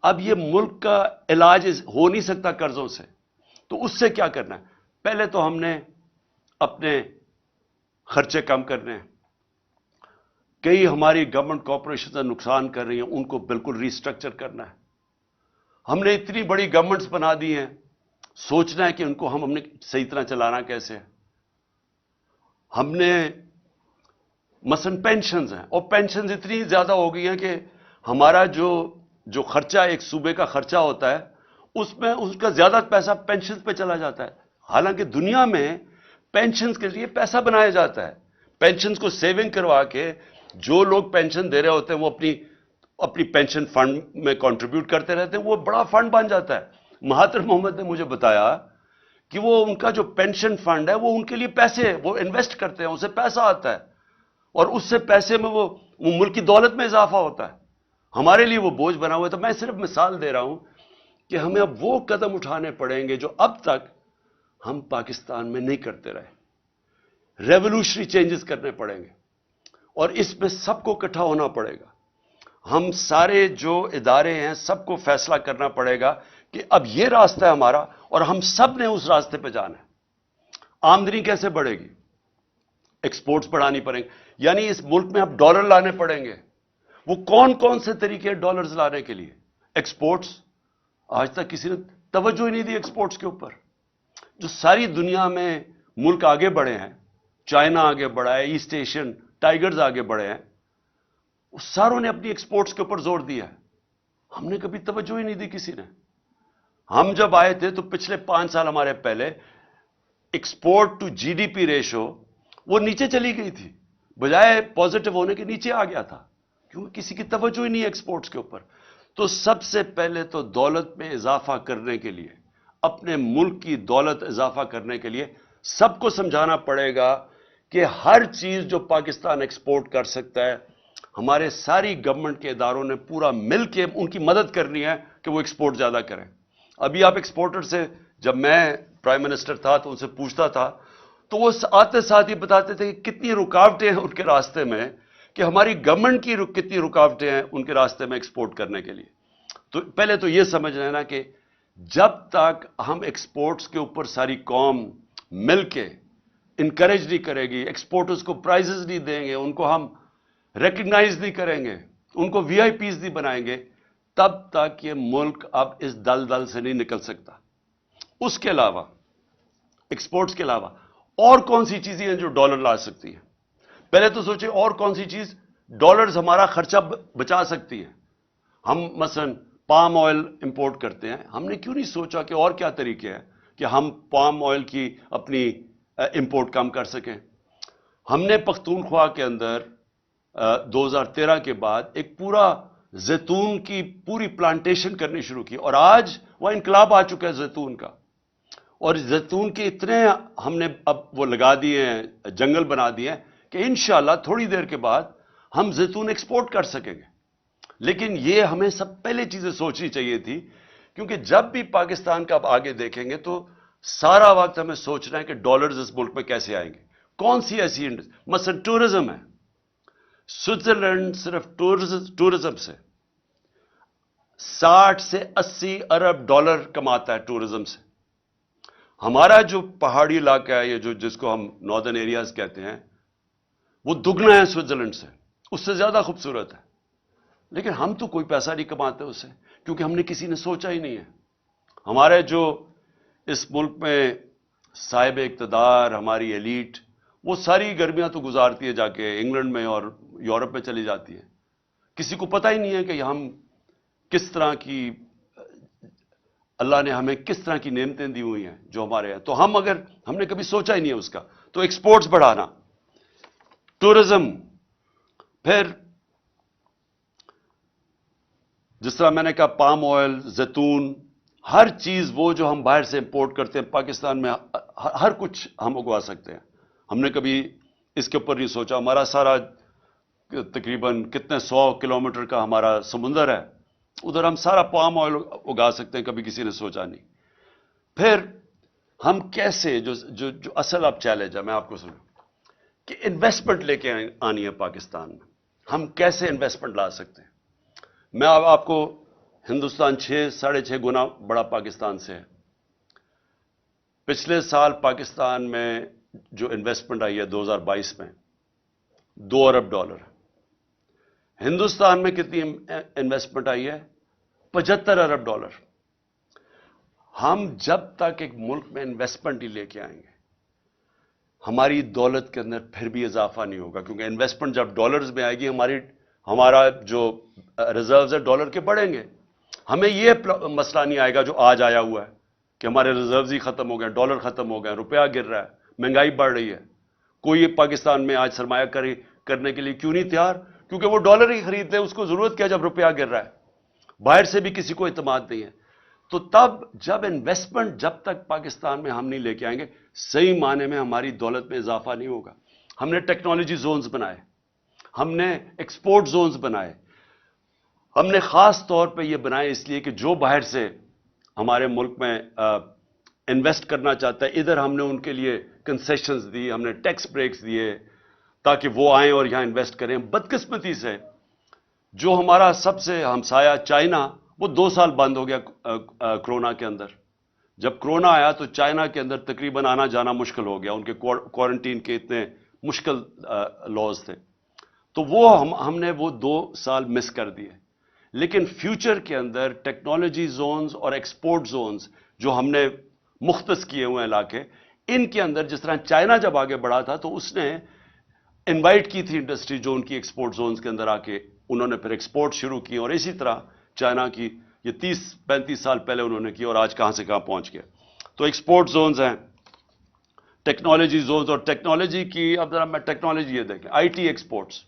اب یہ ملک کا علاج ہو نہیں سکتا قرضوں سے. تو اس سے کیا کرنا ہے؟ پہلے تو ہم نے اپنے خرچے کم کرنے ہیں. کئی ہماری گورنمنٹ کارپوریشن نقصان کر رہی ہیں، ان کو بالکل ریسٹرکچر کرنا ہے. ہم نے اتنی بڑی گورنمنٹس بنا دی ہیں، سوچنا ہے کہ ان کو ہم نے صحیح طرح چلانا کیسے ہے. ہم نے مثلاً پینشنز ہیں، اور پینشنز اتنی زیادہ ہو گئی ہیں کہ ہمارا جو خرچہ ایک صوبے کا خرچہ ہوتا ہے، اس میں اس کا زیادہ پیسہ پینشنز پہ چلا جاتا ہے. حالانکہ دنیا میں پینشنز کے لیے پیسہ بنایا جاتا ہے. پینشنز کو سیونگ کروا کے جو لوگ پینشن دے رہے ہوتے ہیں وہ اپنی پینشن فنڈ میں کنٹریبیوٹ کرتے رہتے ہیں، وہ بڑا فنڈ بن جاتا ہے. مہاتر محمد نے مجھے بتایا کہ وہ ان کا جو پینشن فنڈ ہے وہ ان کے لیے پیسے وہ انویسٹ کرتے ہیں، اسے پیسہ آتا ہے، اور اس سے پیسے میں وہ ملک کی دولت میں اضافہ ہوتا ہے. ہمارے لیے وہ بوجھ بنا ہوا ہے. تو میں صرف مثال دے رہا ہوں کہ ہمیں اب وہ قدم اٹھانے پڑیں گے جو اب تک ہم پاکستان میں نہیں کرتے رہے. ریولوشنری چینجز کرنے پڑیں گے، اور اس میں سب کو اکٹھا ہونا پڑے گا. ہم سارے جو ادارے ہیں سب کو فیصلہ کرنا پڑے گا کہ اب یہ راستہ ہے ہمارا، اور ہم سب نے اس راستے پہ جانا ہے. آمدنی کیسے بڑھے گی؟ ایکسپورٹس بڑھانی پڑیں گے، یعنی اس ملک میں اب ڈالر لانے پڑیں گے. وہ کون کون سے طریقے ڈالرز لانے کے لیے؟ ایکسپورٹس. آج تک کسی نے توجہ ہی نہیں دی ایکسپورٹس کے اوپر. جو ساری دنیا میں ملک آگے بڑھے ہیں، چائنا آگے بڑھا ہے، ایسٹ ایشین ٹائیگرز آگے بڑھے ہیں، وہ ساروں نے اپنی ایکسپورٹس کے اوپر زور دیا ہے. ہم نے کبھی توجہ ہی نہیں دی کسی نے. ہم جب آئے تھے تو پچھلے 5 سال ہمارے پہلے export to G D P ratio وہ نیچے چلی گئی تھی، بجائے پازیٹو ہونے کے نیچے آ گیا تھا، کیونکہ کسی کی توجہ ہی نہیں ہے ایکسپورٹس کے اوپر. تو سب سے پہلے تو دولت میں اضافہ کرنے کے لیے، اپنے ملک کی دولت اضافہ کرنے کے لیے سب کو سمجھانا پڑے گا کہ ہر چیز جو پاکستان ایکسپورٹ کر سکتا ہے، ہمارے ساری گورنمنٹ کے اداروں نے پورا مل کے ان کی مدد کرنی ہے کہ وہ ایکسپورٹ زیادہ کریں. ابھی آپ ایکسپورٹر سے، جب میں پرائم منسٹر تھا تو ان سے پوچھتا تھا تو وہ آتے ساتھ ہی بتاتے تھے کہ کتنی رکاوٹیں ہیں ان کے راستے میں، کہ ہماری گورنمنٹ کی کتنی رکاوٹیں ہیں ان کے راستے میں ایکسپورٹ کرنے کے لیے. تو پہلے تو یہ سمجھ لینا کہ جب تک ہم ایکسپورٹس کے اوپر ساری قوم مل کے انکریج نہیں کرے گی، ایکسپورٹرز کو پرائزز نہیں دیں گے، ان کو ہم ریکگنائز نہیں کریں گے، ان کو وی آئی پیز نہیں بنائیں گے، تب تک یہ ملک اب اس دلدل سے نہیں نکل سکتا. اس کے علاوہ، ایکسپورٹس کے علاوہ اور کون سی چیزیں ہیں جو ڈالر لا سکتی ہیں؟ پہلے تو سوچیں اور کون سی چیز ڈالرز ہمارا خرچہ بچا سکتی ہے. ہم مثلا پام آئل امپورٹ کرتے ہیں، ہم نے کیوں نہیں سوچا کہ اور کیا طریقے ہیں کہ ہم پام آئل کی اپنی امپورٹ کم کر سکیں. ہم نے پختونخوا کے اندر 2013 کے بعد ایک پورا زیتون کی پوری پلانٹیشن کرنی شروع کی، اور آج وہ انقلاب آ چکا ہے زیتون کا. اور زیتون کے اتنے ہم نے اب وہ لگا دیے ہیں، جنگل بنا دیے ہیں کہ انشاءاللہ تھوڑی دیر کے بعد ہم زیتون ایکسپورٹ کر سکیں گے. لیکن یہ ہمیں سب پہلے چیزیں سوچنی چاہیے تھی، کیونکہ جب بھی پاکستان کا اب آگے دیکھیں گے تو سارا وقت ہمیں سوچنا ہے کہ ڈالرز اس ملک میں کیسے آئیں گے. کون سی ایسی مثلا ٹورزم ہے. سوئٹزرلینڈ صرف ٹورزم سے 60 سے 80 ارب ڈالر کماتا ہے ٹورزم سے. ہمارا جو پہاڑی علاقہ ہے، یہ جس کو ہم ناردرن ایریاز کہتے ہیں، وہ دگنا ہے سوئٹزرلینڈ سے، اس سے زیادہ خوبصورت ہے. لیکن ہم تو کوئی پیسہ نہیں کماتے اس سے، کیونکہ ہم نے کسی نے سوچا ہی نہیں ہے. ہمارے جو اس ملک میں صاحب اقتدار، ہماری ایلیٹ، وہ ساری گرمیاں تو گزارتی ہے جا کے انگلینڈ میں اور یورپ میں چلی جاتی ہے. کسی کو پتہ ہی نہیں ہے کہ ہم کس طرح کی، اللہ نے ہمیں کس طرح کی نعمتیں دی ہوئی ہیں جو ہمارے ہیں. تو ہم نے کبھی سوچا ہی نہیں ہے اس کا. تو ایکسپورٹس بڑھانا، ٹورزم، پھر جس طرح میں نے کہا پام آئل، زیتون، ہر چیز وہ جو ہم باہر سے امپورٹ کرتے ہیں پاکستان میں ہر کچھ ہم اگوا سکتے ہیں. ہم نے کبھی اس کے اوپر نہیں سوچا. ہمارا سارا تقریباً کتنے 100 کلومیٹر کا ہمارا سمندر ہے، ادھر ہم سارا پام آئل اگا سکتے ہیں، کبھی کسی نے سوچا نہیں. پھر ہم کیسے، جو اصل اب چیلنج ہے میں آپ کو سنوں کہ انویسٹمنٹ لے کے آنی ہے پاکستان میں، ہم کیسے انویسٹمنٹ لا سکتے ہیں. میں اب آپ کو، ہندوستان 6.5 گنا بڑا پاکستان سے ہے. پچھلے سال پاکستان میں جو انویسٹمنٹ آئی ہے 2022 میں 2 ارب ڈالر. ہندوستان میں کتنی انویسٹمنٹ آئی ہے؟ 75 ارب ڈالر. ہم جب تک ایک ملک میں انویسٹمنٹ ہی لے کے آئیں گے ہماری دولت کے اندر پھر بھی اضافہ نہیں ہوگا, کیونکہ انویسٹمنٹ جب ڈالرز میں آئے گی ہمارا جو ریزروز ہے ڈالر کے بڑھیں گے. ہمیں یہ مسئلہ نہیں آئے گا جو آج آیا ہوا ہے کہ ہمارے ریزروز ہی ختم ہو گئے, ڈالر ختم ہو گئے, روپیہ گر رہا ہے, مہنگائی بڑھ رہی ہے. کوئی پاکستان میں آج سرمایہ کاری کرنے کے لیے کیوں نہیں تیار؟ کیونکہ وہ ڈالر ہی خریدتے ہیں, اس کو ضرورت کیا جب روپیہ گر رہا ہے. باہر سے بھی کسی کو اعتماد نہیں ہے. تو تب جب انویسٹمنٹ جب تک پاکستان میں ہم نہیں لے کے آئیں گے صحیح معنی میں ہماری دولت میں اضافہ نہیں ہوگا. ہم نے ٹیکنالوجی زونز بنائے, ہم نے ایکسپورٹ زونز بنائے, ہم نے خاص طور پہ یہ بنائے اس لیے کہ جو باہر سے ہمارے ملک میں انویسٹ کرنا چاہتا ہے ادھر ہم نے ان کے لیے کنسیشنز دی, ہم نے ٹیکس بریکس دیے تاکہ وہ آئیں اور یہاں انویسٹ کریں. بدقسمتی سے جو ہمارا سب سے ہمسایہ چائنا وہ 2 سال بند ہو گیا کرونا کے اندر. جب کرونا آیا تو چائنا کے اندر تقریباً آنا جانا مشکل ہو گیا, ان کے کوارنٹین کے اتنے مشکل لاز تھے. تو وہ ہم نے وہ 2 سال مس کر دیے. لیکن فیوچر کے اندر ٹیکنالوجی زونز اور ایکسپورٹ زونز جو ہم نے مختص کیے ہوئے علاقے, ان کے اندر جس طرح چائنا جب آگے بڑھا تھا تو اس نے انوائٹ کی تھی انڈسٹری جو ان کی ایکسپورٹ زونز کے اندر آ کے انہوں نے پھر ایکسپورٹ شروع کی, اور اسی طرح چائنا کی یہ 30-35 سال پہلے انہوں نے کی اور آج کہاں سے کہاں پہنچ گیا. تو ایکسپورٹ زونز ہیں, ٹیکنالوجی زونز, اور ٹیکنالوجی کی اب ذرا میں ٹیکنالوجی یہ دیکھیں, آئی ٹی ایکسپورٹس.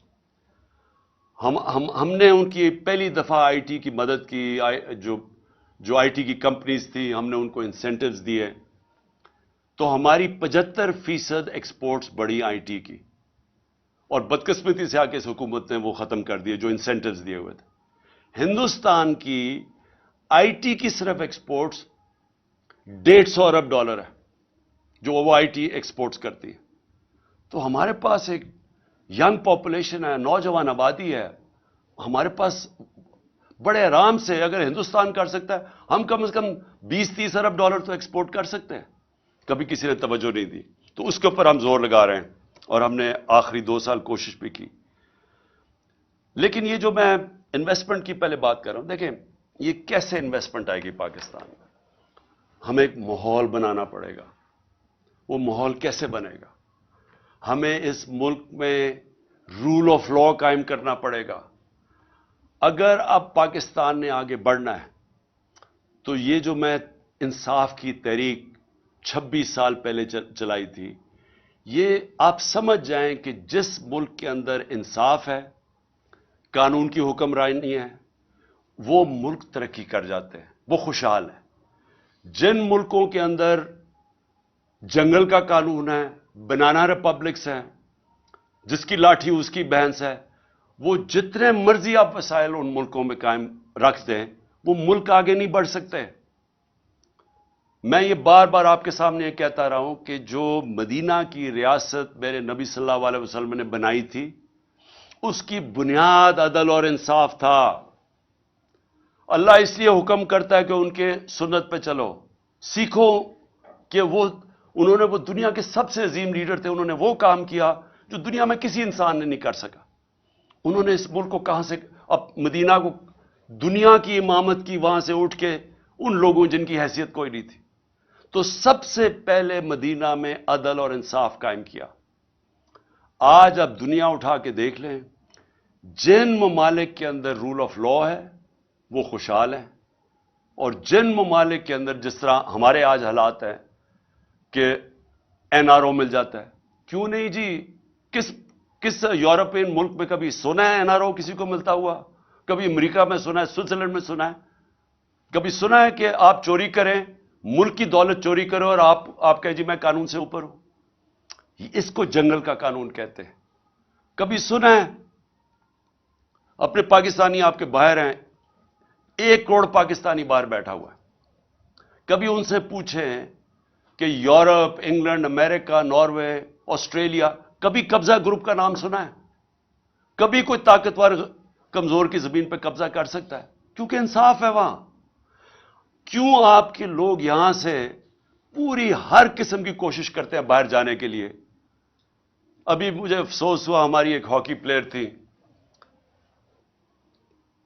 ہم نے ان کی پہلی دفعہ آئی ٹی کی مدد کی, جو آئی ٹی کی کمپنیز تھی ہم نے ان کو انسینٹیوز دیے, تو ہماری 75% ایکسپورٹس بڑی آئی ٹی کی, اور بدقسمتی سے آ کے اس حکومت نے وہ ختم کر دیے جو انسینٹیوز دیے ہوئے تھے. ہندوستان کی آئی ٹی کی صرف ایکسپورٹس 150 ارب ڈالر ہے جو وہ آئی ٹی ایکسپورٹس کرتی ہے. تو ہمارے پاس ایک ینگ پاپولیشن ہے, نوجوان آبادی ہے, ہمارے پاس بڑے آرام سے اگر ہندوستان کر سکتا ہے ہم کم از کم 20-30 ارب ڈالر تو ایکسپورٹ کر سکتے ہیں. کبھی کسی نے توجہ نہیں دی, تو اس کے اوپر ہم زور لگا رہے ہیں اور ہم نے آخری 2 سال کوشش بھی کی. لیکن یہ جو میں انویسٹمنٹ کی پہلے بات کر رہا ہوں, دیکھیں یہ کیسے انویسٹمنٹ آئے گی پاکستان میں. ہمیں ایک ماحول بنانا پڑے گا. وہ ماحول کیسے بنے گا؟ ہمیں اس ملک میں رول آف لا قائم کرنا پڑے گا. اگر اب پاکستان نے آگے بڑھنا ہے تو یہ جو میں انصاف کی تحریک 26 سال پہلے چلائی تھی, یہ آپ سمجھ جائیں کہ جس ملک کے اندر انصاف ہے, قانون کی حکمرانی ہے, وہ ملک ترقی کر جاتے ہیں, وہ خوشحال ہے. جن ملکوں کے اندر جنگل کا قانون ہے, بنانا ریپبلکس ہیں, جس کی لاٹھی اس کی بھینس ہے, وہ جتنے مرضی آپ وسائل ان ملکوں میں قائم رکھتے ہیں وہ ملک آگے نہیں بڑھ سکتے. میں یہ بار بار آپ کے سامنے یہ کہتا رہا ہوں کہ جو مدینہ کی ریاست میرے نبی صلی اللہ علیہ وسلم نے بنائی تھی اس کی بنیاد عدل اور انصاف تھا. اللہ اس لیے حکم کرتا ہے کہ ان کے سنت پہ چلو, سیکھو کہ انہوں نے وہ دنیا کے سب سے عظیم لیڈر تھے, انہوں نے وہ کام کیا جو دنیا میں کسی انسان نے نہیں کر سکا. انہوں نے اس ملک کو کہاں سے, اب مدینہ کو دنیا کی امامت کی وہاں سے اٹھ کے ان لوگوں جن کی حیثیت کوئی نہیں تھی. تو سب سے پہلے مدینہ میں عدل اور انصاف قائم کیا. آج اب دنیا اٹھا کے دیکھ لیں, جن ممالک کے اندر رول آف لا ہے وہ خوشحال ہیں, اور جن ممالک کے اندر جس طرح ہمارے آج حالات ہیں کہ این آر او مل جاتا ہے. کیوں نہیں جی, کس یورپین ملک میں کبھی سنا ہے این آر او کسی کو ملتا ہوا؟ کبھی امریکہ میں سنا ہے, سوئٹزرلینڈ میں سنا ہے, کبھی سنا ہے کہ آپ چوری کریں, ملک کی دولت چوری کرو اور آپ کہیں جی میں قانون سے اوپر ہوں؟ اس کو جنگل کا قانون کہتے ہیں. کبھی سنا ہے اپنے پاکستانی آپ کے باہر ہیں, 1 کروڑ پاکستانی باہر بیٹھا ہوا ہے, کبھی ان سے پوچھیں کہ یورپ, انگلینڈ, امریکہ, ناروے, آسٹریلیا, کبھی قبضہ گروپ کا نام سنا ہے؟ کبھی کوئی طاقتور کمزور کی زمین پہ قبضہ کر سکتا ہے؟ کیونکہ انصاف ہے وہاں. کیوں آپ کے لوگ یہاں سے پوری ہر قسم کی کوشش کرتے ہیں باہر جانے کے لیے؟ ابھی مجھے افسوس ہوا, ہماری ایک ہاکی پلیئر تھی,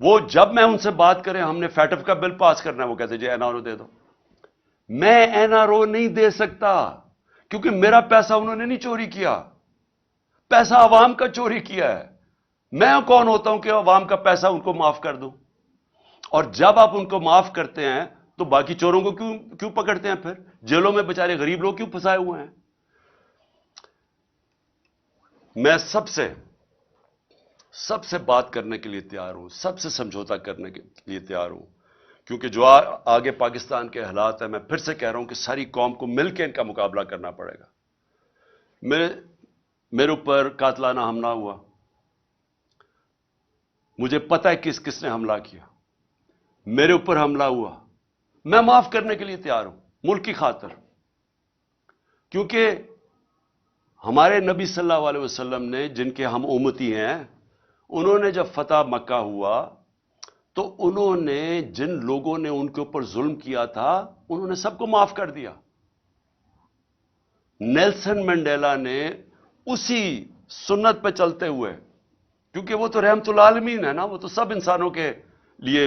وہ جب میں ان سے بات کریں ہم نے فیٹف کا بل پاس کرنا ہے، وہ کہتے جی این آر او دے دو. میں این آر او نہیں دے سکتا کیونکہ میرا پیسہ انہوں نے نہیں چوری کیا، پیسہ عوام کا چوری کیا ہے. میں کون ہوتا ہوں کہ عوام کا پیسہ ان کو معاف کر دوں؟ اور جب آپ ان کو معاف کرتے ہیں تو باقی چوروں کو کیوں پکڑتے ہیں؟ پھر جیلوں میں بیچارے غریب لوگ کیوں پھنسائے ہوئے ہیں؟ میں سب سے بات کرنے کے لیے تیار ہوں، سب سے سمجھوتا کرنے کے لیے تیار ہوں، کیونکہ جو آگے پاکستان کے حالات ہیں، میں پھر سے کہہ رہا ہوں کہ ساری قوم کو مل کے ان کا مقابلہ کرنا پڑے گا. میرے اوپر قاتلانہ حملہ ہوا، مجھے پتہ ہے کس کس نے حملہ کیا. میرے اوپر حملہ ہوا، میں معاف کرنے کے لیے تیار ہوں ملک کی خاطر، کیونکہ ہمارے نبی صلی اللہ علیہ وسلم نے، جن کے ہم امتی ہیں، انہوں نے جب فتح مکہ ہوا تو انہوں نے جن لوگوں نے ان کے اوپر ظلم کیا تھا انہوں نے سب کو معاف کر دیا. نیلسن منڈیلا نے اسی سنت پہ چلتے ہوئے، کیونکہ وہ تو رحمت العالمین ہے نا، وہ تو سب انسانوں کے لیے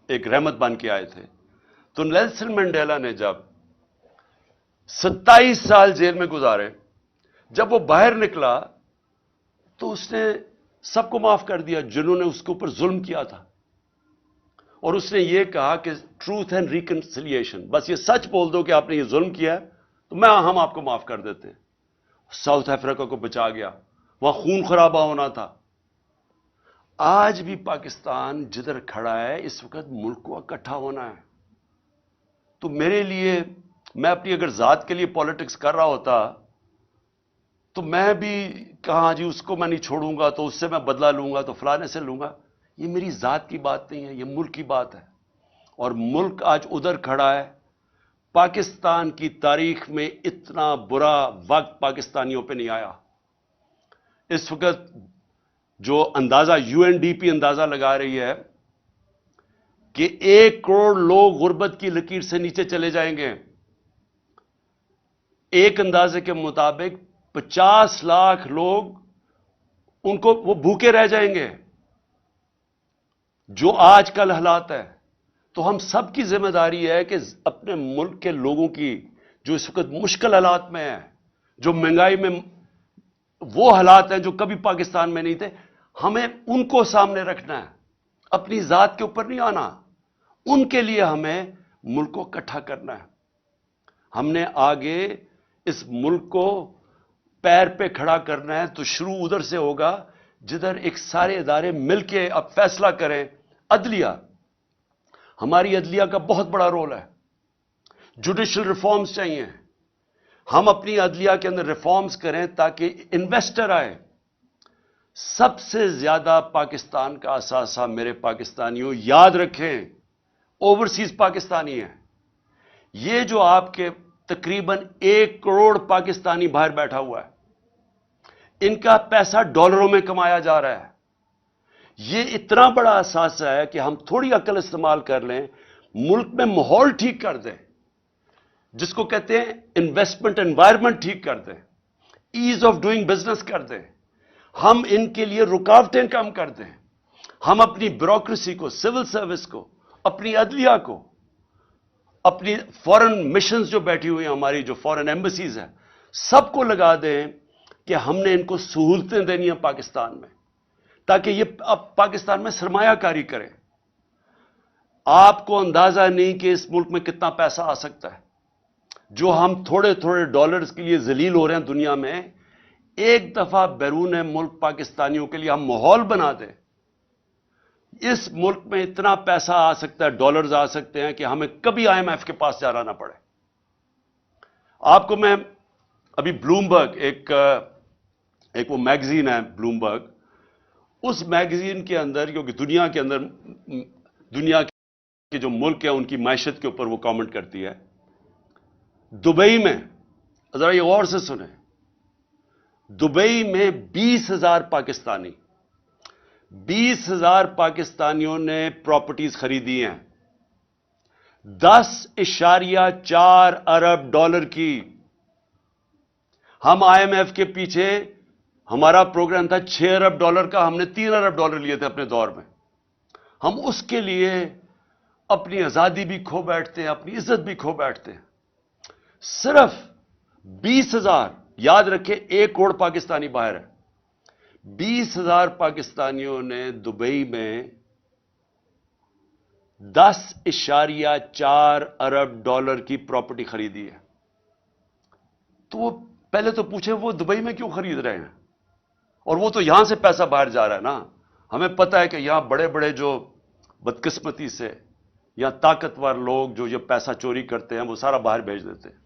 ایک رحمت بن کے آئے تھے. تو نیلسن منڈیلا نے جب 27 سال جیل میں گزارے، جب وہ باہر نکلا تو اس نے سب کو معاف کر دیا جنہوں نے اس کے اوپر ظلم کیا تھا. اور اس نے یہ کہا کہ ٹروتھ اینڈ ریکنسیلیشن، بس یہ سچ بول دو کہ آپ نے یہ ظلم کیا ہے تو ہم آپ کو معاف کر دیتے ہیں. ساؤتھ افریقہ کو بچا گیا، وہاں خون خرابہ ہونا تھا. آج بھی پاکستان جدھر کھڑا ہے اس وقت ملک کو اکٹھا ہونا ہے. تو میرے لیے، میں اپنی اگر ذات کے لیے پالیٹکس کر رہا ہوتا تو میں بھی کہاں جی اس کو میں نہیں چھوڑوں گا تو اس سے میں بدلہ لوں گا تو فلانے سے لوں گا. یہ میری ذات کی بات نہیں ہے، یہ ملک کی بات ہے. اور ملک آج ادھر کھڑا ہے. پاکستان کی تاریخ میں اتنا برا وقت پاکستانیوں پہ نہیں آیا. اس وقت جو اندازہ یو این ڈی پی اندازہ لگا رہی ہے کہ 1 کروڑ لوگ غربت کی لکیر سے نیچے چلے جائیں گے. ایک اندازے کے مطابق 50 لاکھ لوگ ان کو وہ بھوکے رہ جائیں گے، جو آج کل حالات ہے. تو ہم سب کی ذمہ داری ہے کہ اپنے ملک کے لوگوں کی جو اس وقت مشکل حالات میں ہیں، جو مہنگائی میں وہ حالات ہیں جو کبھی پاکستان میں نہیں تھے، ہمیں ان کو سامنے رکھنا ہے، اپنی ذات کے اوپر نہیں آنا. ان کے لیے ہمیں ملک کو اکٹھا کرنا ہے. ہم نے آگے اس ملک کو پیر پہ کھڑا کرنا ہے تو شروع ادھر سے ہوگا جدھر ایک سارے ادارے مل کے اب فیصلہ کریں. عدلیہ، ہماری عدلیہ کا بہت بڑا رول ہے. جوڈیشل ریفارمز چاہیے. ہم اپنی عدلیہ کے اندر ریفارمز کریں تاکہ انویسٹر آئے. سب سے زیادہ پاکستان کا اثاثہ میرے پاکستانیوں یاد رکھیں اوورسیز پاکستانی ہیں. یہ جو آپ کے تقریباً 1 کروڑ پاکستانی باہر بیٹھا ہوا ہے، ان کا پیسہ ڈالروں میں کمایا جا رہا ہے. یہ اتنا بڑا اثاثہ ہے کہ ہم تھوڑی عقل استعمال کر لیں، ملک میں ماحول ٹھیک کر دیں، جس کو کہتے ہیں انویسٹمنٹ انوائرمنٹ ٹھیک کر دیں، ایز آف ڈوئنگ بزنس کر دیں. ہم ان کے لیے رکاوٹیں کم کر دیں. ہم اپنی بیوروکریسی کو، سول سروس کو، اپنی عدلیہ کو، اپنی فورن مشنز جو بیٹھی ہوئی ہیں، ہماری جو فورن ایمبیسیز ہیں، سب کو لگا دیں کہ ہم نے ان کو سہولتیں دینی ہیں پاکستان میں، تاکہ یہ اب پاکستان میں سرمایہ کاری کریں. آپ کو اندازہ نہیں کہ اس ملک میں کتنا پیسہ آ سکتا ہے. جو ہم تھوڑے تھوڑے ڈالرز کے لیے ذلیل ہو رہے ہیں دنیا میں، ایک دفعہ بیرون ملک پاکستانیوں کے لیے ہم ماحول بنا دیں، اس ملک میں اتنا پیسہ آ سکتا ہے، ڈالرز آ سکتے ہیں کہ ہمیں کبھی آئی ایم ایف کے پاس جانا نہ پڑے. آپ کو میں ابھی بلومبرگ، ایک وہ میگزین ہے بلومبرگ، اس میگزین کے اندر، کیونکہ دنیا کے اندر دنیا کے جو ملک ہیں ان کی معیشت کے اوپر وہ کامنٹ کرتی ہے. دبئی میں، ذرا یہ غور سے سنیں، دبئی میں 20,000 پاکستانی، 20,000 پاکستانیوں نے پراپرٹیز خریدی ہیں 10.4 ارب ڈالر کی. ہم آئی ایم ایف کے پیچھے، ہمارا پروگرام تھا 6 ارب ڈالر کا، ہم نے 3 ارب ڈالر لیے تھے اپنے دور میں. ہم اس کے لیے اپنی آزادی بھی کھو بیٹھتے ہیں, اپنی عزت بھی کھو بیٹھتے ہیں. صرف 20,000, یاد رکھیں 1 کروڑ پاکستانی باہر ہے, 20,000 پاکستانیوں نے دبئی میں 10.4 ارب ڈالر کی پراپرٹی خریدی ہے. تو وہ پہلے تو پوچھیں وہ دبئی میں کیوں خرید رہے ہیں؟ اور وہ تو یہاں سے پیسہ باہر جا رہا ہے نا. ہمیں پتہ ہے کہ یہاں بڑے بڑے جو بدقسمتی سے یا طاقتور لوگ جو یہ پیسہ چوری کرتے ہیں وہ سارا باہر بھیج دیتے ہیں.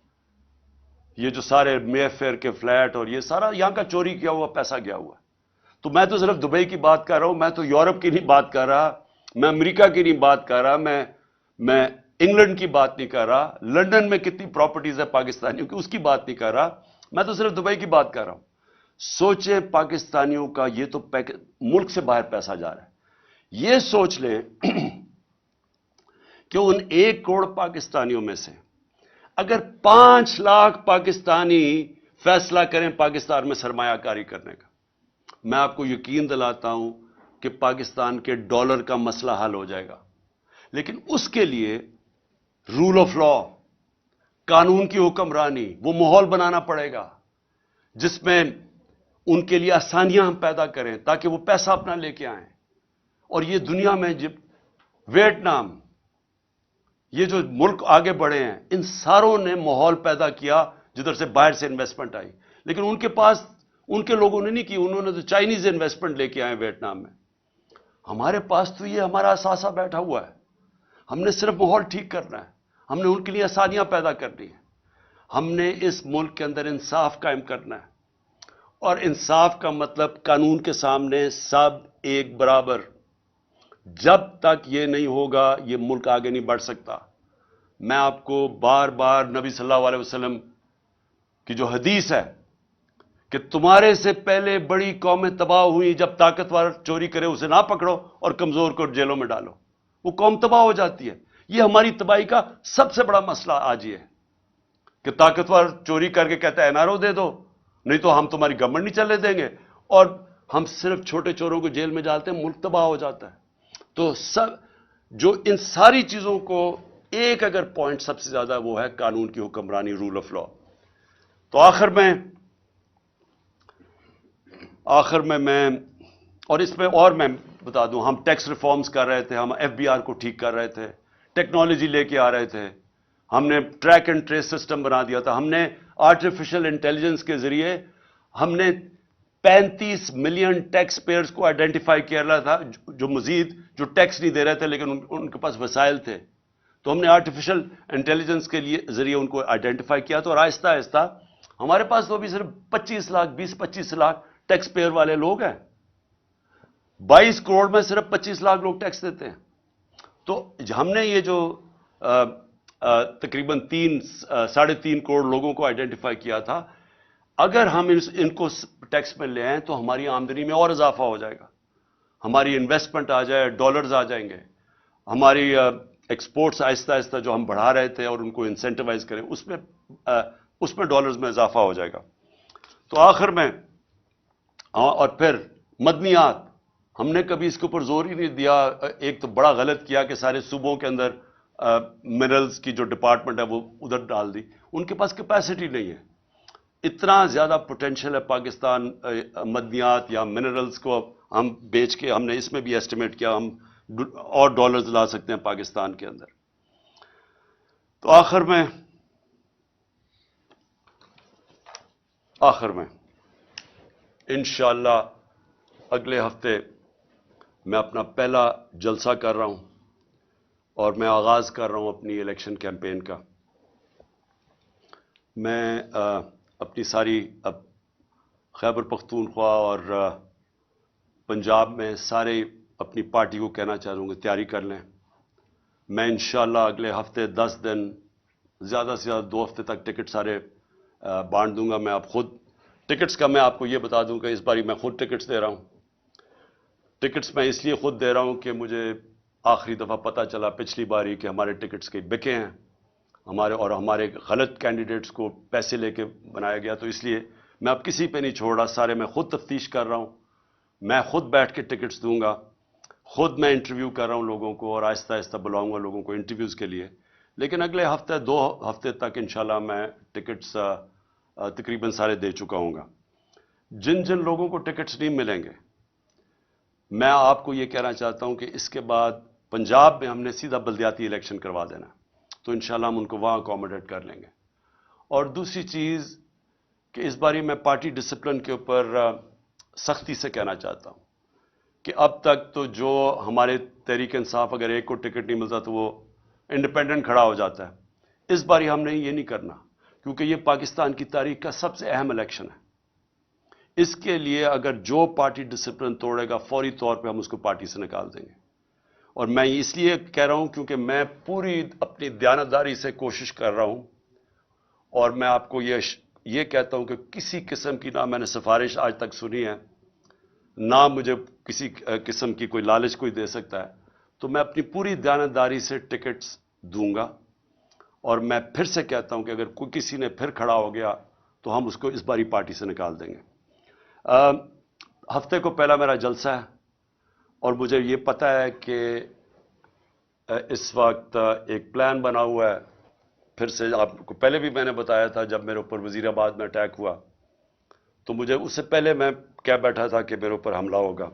یہ جو سارے مے فیئر کے فلیٹ اور یہ سارا یہاں کا چوری کیا ہوا پیسہ گیا ہوا ہے. تو میں تو صرف دبئی کی بات کر رہا ہوں, میں تو یورپ کی نہیں بات کر رہا, میں امریکہ کی نہیں بات کر رہا, میں انگلینڈ کی بات نہیں کر رہا, لندن میں کتنی پراپرٹیز ہے پاکستانیوں کی اس کی بات نہیں کر رہا, میں تو صرف دبئی کی بات کر رہا ہوں. سوچیں پاکستانیوں کا یہ تو ملک سے باہر پیسہ جا رہا ہے. یہ سوچ لیں کہ ان 1 کروڑ پاکستانیوں میں سے اگر 5 لاکھ پاکستانی فیصلہ کریں پاکستان میں سرمایہ کاری کرنے کا, میں آپ کو یقین دلاتا ہوں کہ پاکستان کے ڈالر کا مسئلہ حل ہو جائے گا. لیکن اس کے لیے رول آف لا, قانون کی حکمرانی, وہ ماحول بنانا پڑے گا جس میں ان کے لیے آسانیاں ہم پیدا کریں تاکہ وہ پیسہ اپنا لے کے آئیں. اور یہ دنیا میں جب ویتنام, یہ جو ملک آگے بڑھے ہیں, ان ساروں نے ماحول پیدا کیا جدھر سے باہر سے انویسٹمنٹ آئی. لیکن ان کے پاس ان کے لوگوں نے نہیں کی, انہوں نے تو چائنیز انویسٹمنٹ لے کے آئے ویتنام میں. ہمارے پاس تو یہ ہمارا اثاثہ بیٹھا ہوا ہے, ہم نے صرف ماحول ٹھیک کرنا ہے, ہم نے ان کے لیے آسانیاں پیدا کرنی ہیں, ہم نے اس ملک کے اندر انصاف قائم کرنا ہے. اور انصاف کا مطلب قانون کے سامنے سب ایک برابر. جب تک یہ نہیں ہوگا یہ ملک آگے نہیں بڑھ سکتا. میں آپ کو بار بار نبی صلی اللہ علیہ وسلم کی جو حدیث ہے کہ تمہارے سے پہلے بڑی قومیں تباہ ہوئی, جب طاقتور چوری کرے اسے نہ پکڑو اور کمزور کو جیلوں میں ڈالو, وہ قوم تباہ ہو جاتی ہے. یہ ہماری تباہی کا سب سے بڑا مسئلہ آج یہ ہے کہ طاقتور چوری کر کے کہتا ہے این آر او دے دو, نہیں تو ہم تمہاری گورنمنٹ نہیں چلنے دیں گے, اور ہم صرف چھوٹے چوروں کو جیل میں ڈالتے ہیں, ملک تباہ ہو جاتا ہے. تو جو ان ساری چیزوں کو ایک اگر پوائنٹ سب سے زیادہ وہ ہے قانون کی حکمرانی, رول آف لا. تو آخر میں اور اس میں اور میں بتا دوں, ہم ٹیکس ریفارمز کر رہے تھے, ہم ایف بی آر کو ٹھیک کر رہے تھے, ٹیکنالوجی لے کے آ رہے تھے, ہم نے ٹریک اینڈ ٹریس سسٹم بنا دیا تھا, ہم نے آرٹیفیشل انٹیلیجنس کے ذریعے ہم نے 35 ملین ٹیکس پیئرز کو آئیڈینٹیفائی کیا رہا تھا جو مزید جو ٹیکس نہیں دے رہے تھے لیکن ان کے پاس وسائل تھے. تو ہم نے آرٹیفیشل انٹیلیجنس کے ذریعے ان کو آئیڈینٹیفائی کیا. تو اور آہستہ آہستہ ہمارے پاس تو ابھی صرف 25 لاکھ 20-25 لاکھ ٹیکس پیئر والے لوگ ہیں. 22 کروڑ میں صرف 25 لاکھ لوگ ٹیکس دیتے ہیں. تو ہم نے یہ جو تقریباً 3.5 کروڑ لوگوں کو آئیڈینٹیفائی کیا تھا, اگر ہم ان کو ٹیکس میں لے آئیں تو ہماری آمدنی میں اور اضافہ ہو جائے گا, ہماری انویسٹمنٹ آ جائے, ڈالرز آ جائیں گے, ہماری ایکسپورٹس آہستہ آہستہ جو ہم بڑھا رہے تھے اور ان کو انسینٹیوائز کریں اس میں ڈالرز میں اضافہ ہو جائے گا. تو آخر میں اور پھر مدنیات, ہم نے کبھی اس کے اوپر زور ہی نہیں دیا. ایک تو بڑا غلط کیا کہ سارے صوبوں کے اندر منرلز کی جو ڈپارٹمنٹ ہے وہ ادھر ڈال دی, ان کے پاس کیپیسٹی نہیں ہے. اتنا زیادہ پوٹینشیل ہے پاکستان مدنیات یا منرلز کو ہم بیچ کے, ہم نے اس میں بھی ایسٹیمیٹ کیا ہم اور ڈالرز لا سکتے ہیں پاکستان کے اندر. تو آخر میں انشاءاللہ اگلے ہفتے میں اپنا پہلا جلسہ کر رہا ہوں اور میں آغاز کر رہا ہوں اپنی الیکشن کیمپین کا. میں اپنی ساری خیبر پختونخوا اور پنجاب میں سارے اپنی پارٹی کو کہنا چاہوں گا تیاری کر لیں. میں انشاءاللہ اگلے ہفتے 10 دن زیادہ سے زیادہ 2 ہفتے تک ٹکٹ سارے بانٹ دوں گا. میں اب خود ٹکٹس کا میں آپ کو یہ بتا دوں کہ اس باری میں خود ٹکٹس دے رہا ہوں. ٹکٹس میں اس لیے خود دے رہا ہوں کہ مجھے آخری دفعہ پتہ چلا پچھلی باری کہ ہمارے ٹکٹس کئی بکے ہیں, ہمارے غلط کینڈیڈیٹس کو پیسے لے کے بنایا گیا. تو اس لیے میں اب کسی پہ نہیں چھوڑ رہا, سارے میں خود تفتیش کر رہا ہوں, میں خود بیٹھ کے ٹکٹس دوں گا, خود میں انٹرویو کر رہا ہوں لوگوں کو اور آہستہ آہستہ بلاؤں گا لوگوں کو انٹرویوز کے لیے. لیکن اگلے ہفتے 2 ہفتے تک انشاءاللہ میں ٹکٹس تقریباً سارے دے چکا ہوں گا. جن جن لوگوں کو ٹکٹس نہیں ملیں گے میں آپ کو یہ کہنا چاہتا ہوں کہ اس کے بعد پنجاب میں ہم نے سیدھا بلدیاتی الیکشن کروا دینا, تو انشاءاللہ ہم ان کو وہاں اکوموڈیٹ کر لیں گے. اور دوسری چیز کہ اس باری میں پارٹی ڈسپلن کے اوپر سختی سے کہنا چاہتا ہوں کہ اب تک تو جو ہمارے تحریک انصاف اگر ایک کو ٹکٹ نہیں ملتا تو وہ انڈیپینڈنٹ کھڑا ہو جاتا ہے. اس باری ہم نے یہ نہیں کرنا, کیونکہ یہ پاکستان کی تاریخ کا سب سے اہم الیکشن ہے. اس کے لیے اگر جو پارٹی ڈسپلن توڑے گا فوری طور پہ ہم اس کو پارٹی سے نکال دیں گے. اور میں اس لیے کہہ رہا ہوں کیونکہ میں پوری اپنی دیانتداری سے کوشش کر رہا ہوں, اور میں آپ کو یہ کہتا ہوں کہ کسی قسم کی نہ میں نے سفارش آج تک سنی ہے, نہ مجھے کسی قسم کی کوئی لالچ کوئی دے سکتا ہے. تو میں اپنی پوری دیانتداری سے ٹکٹس دوں گا, اور میں پھر سے کہتا ہوں کہ اگر کوئی کسی نے پھر کھڑا ہو گیا تو ہم اس کو اس باری پارٹی سے نکال دیں گے. ہفتے کو پہلا میرا جلسہ ہے, اور مجھے یہ پتہ ہے کہ اس وقت ایک پلان بنا ہوا ہے. پھر سے آپ کو پہلے بھی میں نے بتایا تھا, جب میرے اوپر وزیر آباد میں اٹیک ہوا تو مجھے اس سے پہلے میں کہہ بیٹھا تھا کہ میرے اوپر حملہ ہوگا,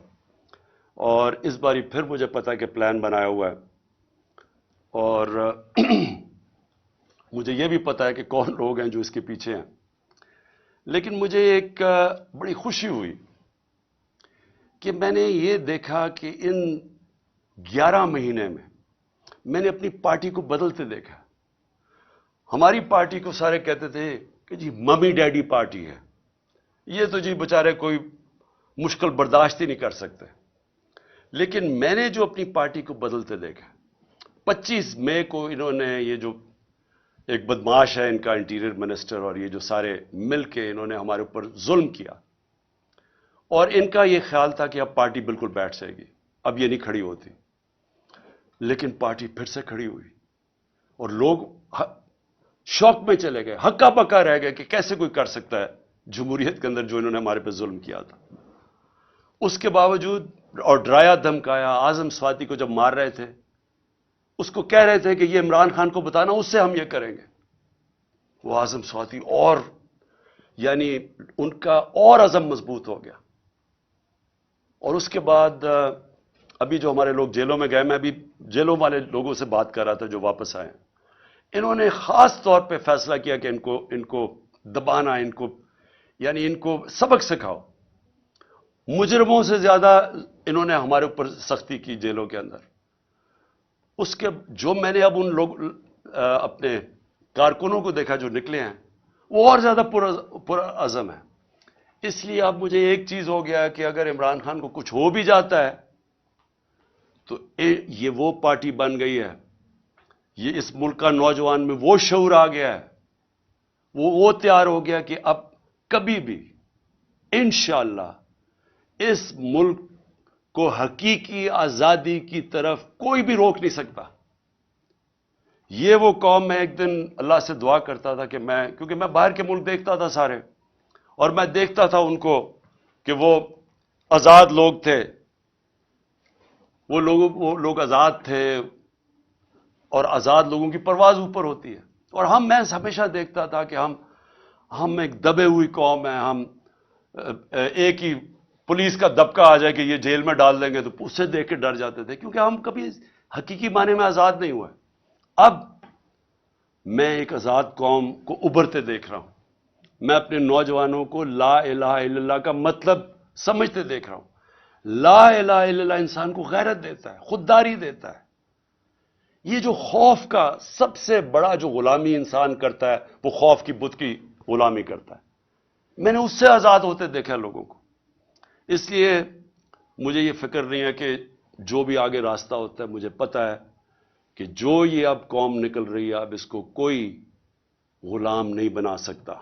اور اس باری پھر مجھے پتا ہے کہ پلان بنایا ہوا ہے. اور مجھے یہ بھی پتا ہے کہ کون لوگ ہیں جو اس کے پیچھے ہیں. لیکن مجھے ایک بڑی خوشی ہوئی کہ میں نے یہ دیکھا کہ ان 11 مہینے میں نے اپنی پارٹی کو بدلتے دیکھا. ہماری پارٹی کو سارے کہتے تھے کہ جی ممی ڈیڈی پارٹی ہے, یہ تو جی بیچارے کوئی مشکل برداشت ہی نہیں کر سکتے. لیکن میں نے جو اپنی پارٹی کو بدلتے دیکھا, 25 مئی کو انہوں نے, یہ جو ایک بدماش ہے ان کا انٹیریئر منسٹر, اور یہ جو سارے مل کے انہوں نے ہمارے اوپر ظلم کیا, اور ان کا یہ خیال تھا کہ اب پارٹی بالکل بیٹھ جائے گی, اب یہ نہیں کھڑی ہوتی. لیکن پارٹی پھر سے کھڑی ہوئی, اور لوگ شوق میں چلے گئے, ہکا بکا رہ گئے کہ کیسے کوئی کر سکتا ہے جمہوریت کے اندر جو انہوں نے ہمارے پہ ظلم کیا تھا. اس کے باوجود, اور ڈرایا دھمکایا, اعظم سواتی کو جب مار رہے تھے اس کو کہہ رہے تھے کہ یہ عمران خان کو بتانا, اس سے ہم یہ کریں گے. وہ اعظم سواتی اور یعنی ان کا اور عزم مضبوط ہو گیا. اور اس کے بعد ابھی جو ہمارے لوگ جیلوں میں گئے, میں ابھی جیلوں والے لوگوں سے بات کر رہا تھا جو واپس آئے, انہوں نے خاص طور پہ فیصلہ کیا کہ ان کو دبانا, یعنی ان کو سبق سکھاؤ. مجرموں سے زیادہ انہوں نے ہمارے اوپر سختی کی جیلوں کے اندر. اس کے جو میں نے اب ان لوگ اپنے کارکنوں کو دیکھا جو نکلے ہیں, وہ اور زیادہ پر عزم ہے. اس لیے اب مجھے ایک چیز ہو گیا کہ اگر عمران خان کو کچھ ہو بھی جاتا ہے تو یہ وہ پارٹی بن گئی ہے, یہ اس ملک کا نوجوان میں وہ شعور آ گیا ہے, وہ تیار ہو گیا کہ اب کبھی بھی انشاءاللہ اس ملک کو حقیقی آزادی کی طرف کوئی بھی روک نہیں سکتا. یہ وہ قوم, میں ایک دن اللہ سے دعا کرتا تھا کہ کیونکہ میں باہر کے ملک دیکھتا تھا سارے, اور میں دیکھتا تھا ان کو کہ وہ آزاد لوگ تھے, وہ لوگ آزاد تھے, اور آزاد لوگوں کی پرواز اوپر ہوتی ہے. اور میں ہمیشہ دیکھتا تھا کہ ہم ایک دبے ہوئی قوم ہیں, ہم ایک ہی پولیس کا دبکا آ جائے کہ یہ جیل میں ڈال دیں گے تو اس سے دیکھ کے ڈر جاتے تھے, کیونکہ ہم کبھی حقیقی معنی میں آزاد نہیں ہوئے. اب میں ایک آزاد قوم کو ابھرتے دیکھ رہا ہوں. میں اپنے نوجوانوں کو لا الہ الا اللہ کا مطلب سمجھتے دیکھ رہا ہوں. لا الہ الا اللہ انسان کو غیرت دیتا ہے, خودداری دیتا ہے. یہ جو خوف کا سب سے بڑا جو غلامی انسان کرتا ہے, وہ خوف کی بت کی غلامی کرتا ہے. میں نے اس سے آزاد ہوتے دیکھا لوگوں کو. اس لیے مجھے یہ فکر نہیں ہے کہ جو بھی آگے راستہ ہوتا ہے, مجھے پتا ہے کہ جو یہ اب قوم نکل رہی ہے, اب اس کو کوئی غلام نہیں بنا سکتا.